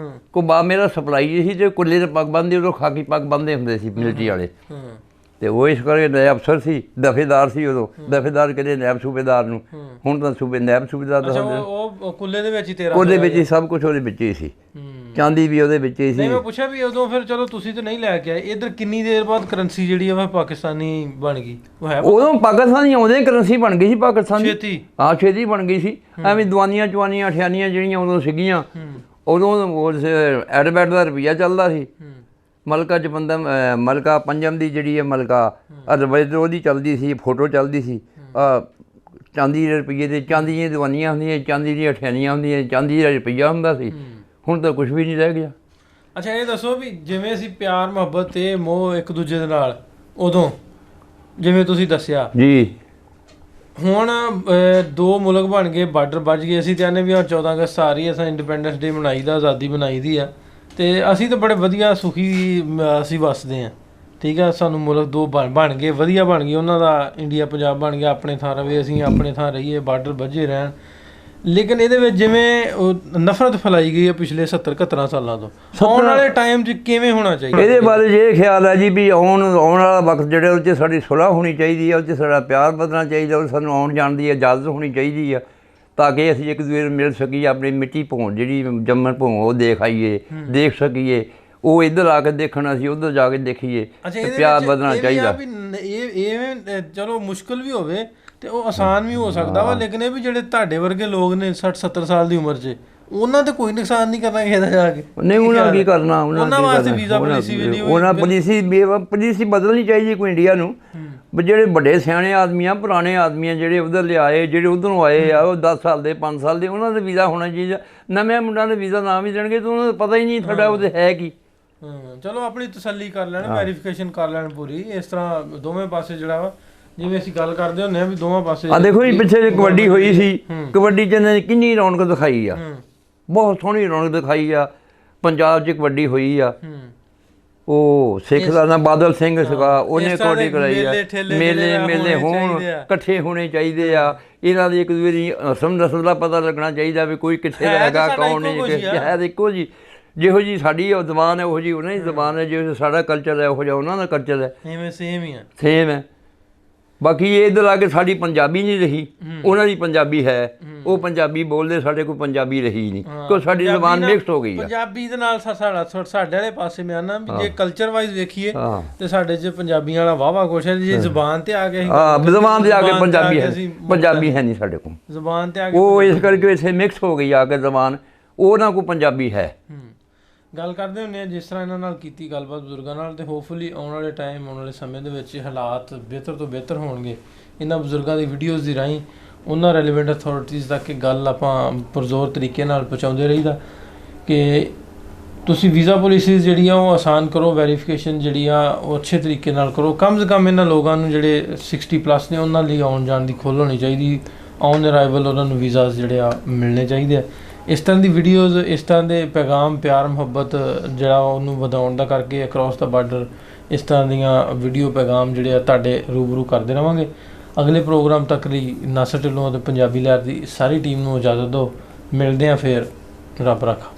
ਕੋ। ਬਾਪ ਮੇਰਾ ਸਪਲਾਈ ਸੀ ਤੇ ਕੁੱਲੇ ਦੇ ਪੱਗ ਬੰਨ੍ਹਦੇ, ਉਦੋਂ ਖਾਕੀ ਪੱਗ ਬੰਨ੍ਹਦੇ ਹੁੰਦੇ ਸੀ ਮਿਲਟਰੀ ਵਾਲੇ। ਤੇ ਉਹ ਇਸ ਕਰਕੇ ਨਾਇਬ ਅਫਸਰ ਸੀ, ਦਫੇਦਾਰ ਸੀ ਉਦੋਂ। ਦਫੇਦਾਰ ਕਹਿੰਦੇ ਨਾਇਬ ਸੂਬੇਦਾਰ ਨੂੰ, ਹੁਣ ਤਾਂ ਨਾਇਬ ਸੂਬੇਦਾਰ ਦਾ ਉਹ ਕੁੱਲੇ ਦੇ ਵਿੱਚ ਹੀ ਤੇਰਾ ਉਹਦੇ ਵਿੱਚ ਹੀ ਸਭ ਕੁਝ ਉਹਦੇ ਵਿੱਚ ਹੀ ਸੀ, ਚਾਂਦੀ ਵੀ ਉਹਦੇ ਵਿੱਚ ਹੀ ਸੀ। ਨਹੀਂ ਮੈਂ ਪੁੱਛਿਆ ਵੀ ਉਦੋਂ ਫਿਰ ਚਲੋ ਤੁਸੀਂ ਤਾਂ ਨਹੀਂ ਲੈ ਕੇ ਆਏ, ਇੱਧਰ ਕਿੰਨੀ ਦੇਰ ਬਾਅਦ ਕਰੰਸੀ ਜਿਹੜੀ ਆ ਪਾਕਿਸਤਾਨੀ ਬਣ ਗਈ? ਉਹ ਹੈ ਉਦੋਂ ਪਾਕਿਸਤਾਨੀ ਆਉਂਦੇ ਕਰੰਸੀ ਬਣ ਗਈ ਸੀ ਪਾਕਿਸਤਾਨੀ, ਛੇਤੀ? ਹਾਂ ਛੇਤੀ ਬਣ ਗਈ ਸੀ। ਐਵੇਂ ਦਵਾਨੀਆਂ ਚਵਾਨੀਆਂ ਅਠਿਆਨੀਆਂ ਜਿਹੜੀਆਂ ਉਦੋਂ ਸੀਗੀਆਂ, ਉਦੋਂ ਐਡਵੈਟ ਦਾ ਰੁਪਈਆ ਚੱਲਦਾ ਸੀ। ਮਲਕਾ 'ਚ ਬੰਦਾ ਮਲਕਾ ਪੰਜਮ ਦੀ ਜਿਹੜੀ ਹੈ ਮਲਕਾ ਰੁਪਏ ਉਹਦੀ ਚੱਲਦੀ ਸੀ, ਫੋਟੋ ਚੱਲਦੀ ਸੀ। ਚਾਂਦੀ ਦੇ ਰੁਪਈਏ ਦੇ, ਚਾਂਦੀ ਦੀਆਂ ਦਵਾਨੀਆਂ ਹੁੰਦੀਆਂ, ਚਾਂਦੀ ਦੀਆਂ ਅਠਿਆਨੀਆਂ ਹੁੰਦੀਆਂ, ਚਾਂਦੀ ਦਾ ਰੁਪਈਆ ਹੁੰਦਾ ਸੀ। ਹੁਣ ਤਾਂ ਕੁਝ ਵੀ ਨਹੀਂ ਰਹਿ ਗਿਆ। ਅੱਛਾ ਇਹ ਦੱਸੋ ਵੀ ਜਿਵੇਂ ਅਸੀਂ ਪਿਆਰ ਮੁਹੱਬਤ ਤੇ ਮੋਹ ਇੱਕ ਦੂਜੇ ਦੇ ਨਾਲ ਉਦੋਂ ਜਿਵੇਂ ਤੁਸੀਂ ਦੱਸਿਆ ਜੀ, ਹੁਣ ਦੋ ਮੁਲਕ ਬਣ ਗਏ, ਬਾਰਡਰ ਵੱਜ ਗਏ, ਅਸੀਂ ਚਾਹੁੰਦੇ ਵੀ 14 ਅਗਸਤ ਆ ਰਹੀ ਹੈ, ਅਸੀਂ ਇੰਡੀਪੈਂਡੈਂਸ ਡੇ ਮਨਾਈ ਦਾ, ਆਜ਼ਾਦੀ ਮਨਾਈ ਦੀ ਆ, ਤੇ ਅਸੀਂ ਤਾਂ ਬੜੇ ਵਧੀਆ ਸੁਖੀ ਅਸੀਂ ਵੱਸਦੇ ਹਾਂ, ਠੀਕ ਆ। ਸਾਨੂੰ ਮੁਲਕ ਦੋ ਬਣ ਗਏ, ਵਧੀਆ ਬਣ ਗਏ, ਉਹਨਾਂ ਦਾ ਇੰਡੀਆ ਪੰਜਾਬ ਬਣ ਗਿਆ, ਆਪਣੇ ਥਾਂ ਰਵੇ, ਅਸੀਂ ਆਪਣੇ ਥਾਂ ਰਹੀਏ, ਬਾਰਡਰ ਵੱਜੇ ਰਹਿਣ। ਲੇਕਿਨ ਇਹਦੇ ਵਿੱਚ ਜਿਵੇਂ ਉਹ ਨਫ਼ਰਤ ਫੈਲਾਈ ਗਈ ਹੈ ਪਿਛਲੇ 70-71 ਸਾਲਾਂ ਤੋਂ, ਆਉਣ ਵਾਲੇ ਟਾਈਮ 'ਚ ਕਿਵੇਂ ਹੋਣਾ ਚਾਹੀਦਾ? ਇਹਦੇ ਬਾਰੇ ਇਹ ਖਿਆਲ ਹੈ ਜੀ ਵੀ ਆਉਣ ਵਾਲਾ ਵਕਤ ਜਿਹੜੇ ਉਹ 'ਚ ਸਾਡੀ ਸੁਲ੍ਹਾ ਹੋਣੀ ਚਾਹੀਦੀ ਹੈ, ਉਹ 'ਚ ਸਾਡਾ ਪਿਆਰ ਵਧਣਾ ਚਾਹੀਦਾ, ਉਹ ਸਾਨੂੰ ਆਉਣ ਜਾਣ ਦੀ ਇਜਾਜ਼ਤ ਹੋਣੀ ਚਾਹੀਦੀ ਆ, ਤਾਂ ਕਿ ਅਸੀਂ ਇੱਕ ਦੂਜੇ ਨੂੰ ਮਿਲ ਸਕੀਏ, ਆਪਣੀ ਮਿੱਟੀ ਭੋਂ ਜਿਹੜੀ ਜੰਮਣ ਭੋਂ ਉਹ ਦੇਖ ਆਈਏ, ਦੇਖ ਸਕੀਏ। ਉਹ ਇੱਧਰ ਆ ਕੇ ਦੇਖਣਾ, ਅਸੀਂ ਉੱਧਰ ਜਾ ਕੇ ਦੇਖੀਏ, ਪਿਆਰ ਵਧਣਾ ਚਾਹੀਦਾ। ਇਹ ਚਲੋ ਮੁਸ਼ਕਿਲ ਵੀ ਹੋਵੇ ਤੇ ਉਹ ਆਸਾਨ ਵੀ ਹੋ ਸਕਦਾ ਵਾ, ਲੇਕਿਨ ਇਹ ਵੀ ਜਿਹੜੇ ਤੁਹਾਡੇ ਵਰਗੇ ਲੋਕ ਨੇ 60-70 ਸਾਲ ਦੀ ਉਮਰ 'ਚ, ਉਹਨਾਂ ਤੇ ਕੋਈ ਨੁਕਸਾਨ ਨਹੀਂ ਕਰਨਾ ਕਿਸੇ ਦਾ ਜਾ ਕੇ। ਨਹੀਂ ਉਹਨਾਂ ਕੀ ਕਰਨਾ, ਉਹਨਾਂ ਵਾਸਤੇ ਵੀਜ਼ਾ ਪਾਲਿਸੀ ਵੀ ਨਹੀਂ, ਉਹਨਾਂ ਪਾਲਿਸੀ ਬਦਲਣੀ ਚਾਹੀਦੀ ਕੋਈ ਇੰਡੀਆ ਨੂੰ। ਜਿਹੜੇ ਵੱਡੇ ਸਿਆਣੇ ਆਦਮੀ ਆ, ਪੁਰਾਣੇ ਆਦਮੀ ਆ, ਜਿਹੜੇ ਉਧਰ ਲਿਆਏ, ਜਿਹੜੇ ਉਧਰੋਂ ਆਏ ਆ, ਉਹ 10 ਸਾਲ ਦੇ 5 ਸਾਲ ਦੇ, ਉਹਨਾਂ ਦਾ ਵੀਜ਼ਾ ਹੋਣਾ ਚਾਹੀਦਾ। ਨਵੇਂ ਮੁੰਡਿਆਂ ਦੇ ਵੀਜ਼ਾ ਨਾ ਵੀ ਦੇਣਗੇ ਤਾਂ ਉਹਨਾਂ ਨੂੰ ਪਤਾ ਹੀ ਨਹੀਂ ਸਾਡਾ ਉਹਦੇ ਹੈ ਕੀ। ਚਲੋ ਆਪਣੀ ਤਸੱਲੀ ਕਰ ਲੈਣ, ਵੈਰੀਫਿਕੇਸ਼ਨ ਕਰ ਲੈਣ ਪੂਰੀ। ਇਸ ਤਰ੍ਹਾਂ ਦੋਵੇਂ ਪਾਸੇ ਜਿਹੜਾ ਵਾ, ਜਿਵੇਂ ਅਸੀਂ ਗੱਲ ਕਰਦੇ ਹੁੰਦੇ ਆ ਵੀ ਦੋਵਾਂ ਪਾਸੇ ਆ। ਦੇਖੋ ਜੀ ਪਿੱਛੇ ਕਬੱਡੀ ਹੋਈ ਸੀ, ਕਬੱਡੀ 'ਚ ਇਹਨਾਂ ਨੇ ਕਿੰਨੀ ਰੌਣਕ ਦਿਖਾਈ ਆ, ਬਹੁਤ ਸੋਹਣੀ ਰੌਣਕ ਦਿਖਾਈ ਆ। ਪੰਜਾਬ 'ਚ ਕਬੱਡੀ ਹੋਈ ਆ, ਉਹ ਸਿੱਖ ਦਾ ਨਾ ਬਾਦਲ ਸਿੰਘ ਸੀਗਾ, ਉਹਨੇ ਕਬੱਡੀ ਕਰਾਈ ਆ। ਮੇਲੇ ਹੋਣ, ਇਕੱਠੇ ਹੋਣੇ ਚਾਹੀਦੇ ਆ। ਇਹਨਾਂ ਦੀ ਇੱਕ ਦੂਜੇ ਦੀ ਨਸਲ ਦਾ ਪਤਾ ਲੱਗਣਾ ਚਾਹੀਦਾ ਵੀ ਕੋਈ ਕਿੱਥੇ ਦਾ ਹੈਗਾ, ਕੌਣ ਨਹੀਂ ਹੈ। ਇੱਕੋ ਜੀ ਜਿਹੋ ਜੀ ਸਾਡੀ ਜ਼ਬਾਨ ਹੈ ਉਹੋ ਜੀ ਉਹਨਾਂ ਦੀ ਜ਼ਬਾਨ ਹੈ, ਜਿਹੋ ਸਾਡਾ ਕਲਚਰ ਹੈ ਉਹੋ ਜਿਹਾ ਉਹਨਾਂ ਦਾ ਕਲਚਰ ਹੈ, ਸੇਮ ਹੀ ਆ, ਸੇਮ ਹੈ। ਬਾਕੀ ਇੱਧਰ ਆ ਕੇ ਸਾਡੀ ਪੰਜਾਬੀ ਨਹੀਂ ਰਹੀ, ਉਹਨਾਂ ਦੀ ਪੰਜਾਬੀ ਹੈ, ਉਹ ਪੰਜਾਬੀ ਬੋਲਦੇ, ਸਾਡੇ ਕੋਲ ਪੰਜਾਬੀ ਰਹੀ ਨਹੀਂ, ਕਿਉਂ ਸਾਡੀ ਜ਼ਬਾਨ ਮਿਕਸ ਹੋ ਗਈ ਆ। ਪੰਜਾਬੀ ਦੇ ਨਾਲ ਸਾਡੇ ਵਾਲੇ ਪਾਸੇ ਮੈਂ ਆਨਾ ਵੀ ਜੇ ਕਲਚਰ ਵਾਈਜ਼ ਵੇਖੀਏ ਤੇ ਸਾਡੇ 'ਚ ਪੰਜਾਬੀਆਂ ਵਾਲਾ ਵਾਹਵਾ ਕੁਛ ਹੈ। ਜੇ ਜ਼ਬਾਨ ਤੇ ਆ ਕੇ ਜ਼ਬਾਨ ਤੇ ਆ ਕੇ ਪੰਜਾਬੀ ਹੈ ਨਹੀਂ ਸਾਡੇ ਕੋਲ, ਜ਼ਬਾਨ ਤੇ ਆ ਕੇ ਉਹ ਇਸ ਕਰਕੇ ਇੱਥੇ ਮਿਕਸ ਹੋ ਗਈ ਆ ਕੇ ਜ਼ਬਾਨ, ਉਹਨਾਂ ਕੋਲ ਪੰਜਾਬੀ ਹੈ। ਗੱਲ ਕਰਦੇ ਹੁੰਦੇ ਆ ਜਿਸ ਤਰ੍ਹਾਂ ਇਹਨਾਂ ਨਾਲ ਕੀਤੀ ਗੱਲਬਾਤ ਬਜ਼ੁਰਗਾਂ ਨਾਲ, ਤੇ ਹੋਪਫੁਲੀ ਆਉਣ ਵਾਲੇ ਟਾਈਮ, ਆਉਣ ਵਾਲੇ ਸਮੇਂ ਦੇ ਵਿੱਚ ਹਾਲਾਤ ਬਿਹਤਰ ਤੋਂ ਬਿਹਤਰ ਹੋਣਗੇ। ਇਹਨਾਂ ਬਜ਼ੁਰਗਾਂ ਦੀ ਵੀਡੀਓਜ਼ ਦੀ ਰਾਹੀਂ ਉਹਨਾਂ ਰੈਲੀਵੈਂਟ ਅਥਾਰਟੀਜ਼ ਤੱਕ ਇਹ ਗੱਲ ਆਪਾਂ ਪੁਰਜ਼ੋਰ ਤਰੀਕੇ ਨਾਲ ਪਹੁੰਚਾਉਂਦੇ ਰਹੀਦਾ ਕਿ ਤੁਸੀਂ ਵੀਜ਼ਾ ਪਾਲਿਸੀਜ਼ ਜਿਹੜੀਆਂ ਉਹ ਆਸਾਨ ਕਰੋ, ਵੈਰੀਫਿਕੇਸ਼ਨ ਜਿਹੜੀ ਆ ਉਹ ਅੱਛੇ ਤਰੀਕੇ ਨਾਲ ਕਰੋ। ਕਮ ਸੇ ਕਮ ਇਹਨਾਂ ਲੋਕਾਂ ਨੂੰ ਜਿਹੜੇ 60+ ਨੇ ਉਹਨਾਂ ਲਈ ਆਉਣ ਜਾਣ ਦੀ ਖੁੱਲ੍ਹ ਹੋਣੀ ਚਾਹੀਦੀ, ਔਨ ਅਰਾਈਵਲ ਉਹਨਾਂ ਨੂੰ ਵੀਜ਼ਾਜ਼ ਜਿਹੜੇ ਆ ਮਿਲਣੇ ਚਾਹੀਦੇ ਆ। ਇਸ ਤਰ੍ਹਾਂ ਦੀ ਵੀਡੀਓਜ਼, ਇਸ ਤਰ੍ਹਾਂ ਦੇ ਪੈਗਾਮ ਪਿਆਰ ਮੁਹੱਬਤ ਜਿਹੜਾ ਉਹਨੂੰ ਵਧਾਉਣ ਦਾ ਕਰਕੇ ਅਕਰੋਸ ਦਾ ਬਾਰਡਰ ਇਸ ਤਰ੍ਹਾਂ ਦੀਆਂ ਵੀਡੀਓ ਪੈਗਾਮ ਜਿਹੜੇ ਆ ਤੁਹਾਡੇ ਰੂਬਰੂ ਕਰਦੇ ਰਹਾਂਗੇ। ਅਗਲੇ ਪ੍ਰੋਗਰਾਮ ਤੱਕ ਲਈ ਨਾਸਰ ਢਿੱਲੋਂ ਅਤੇ ਪੰਜਾਬੀ ਲਹਿਰ ਦੀ ਸਾਰੀ ਟੀਮ ਨੂੰ ਇਜਾਜ਼ਤ ਦਿਓ। ਮਿਲਦੇ ਹਾਂ ਫਿਰ, ਰੱਬ ਰੱਖਾ।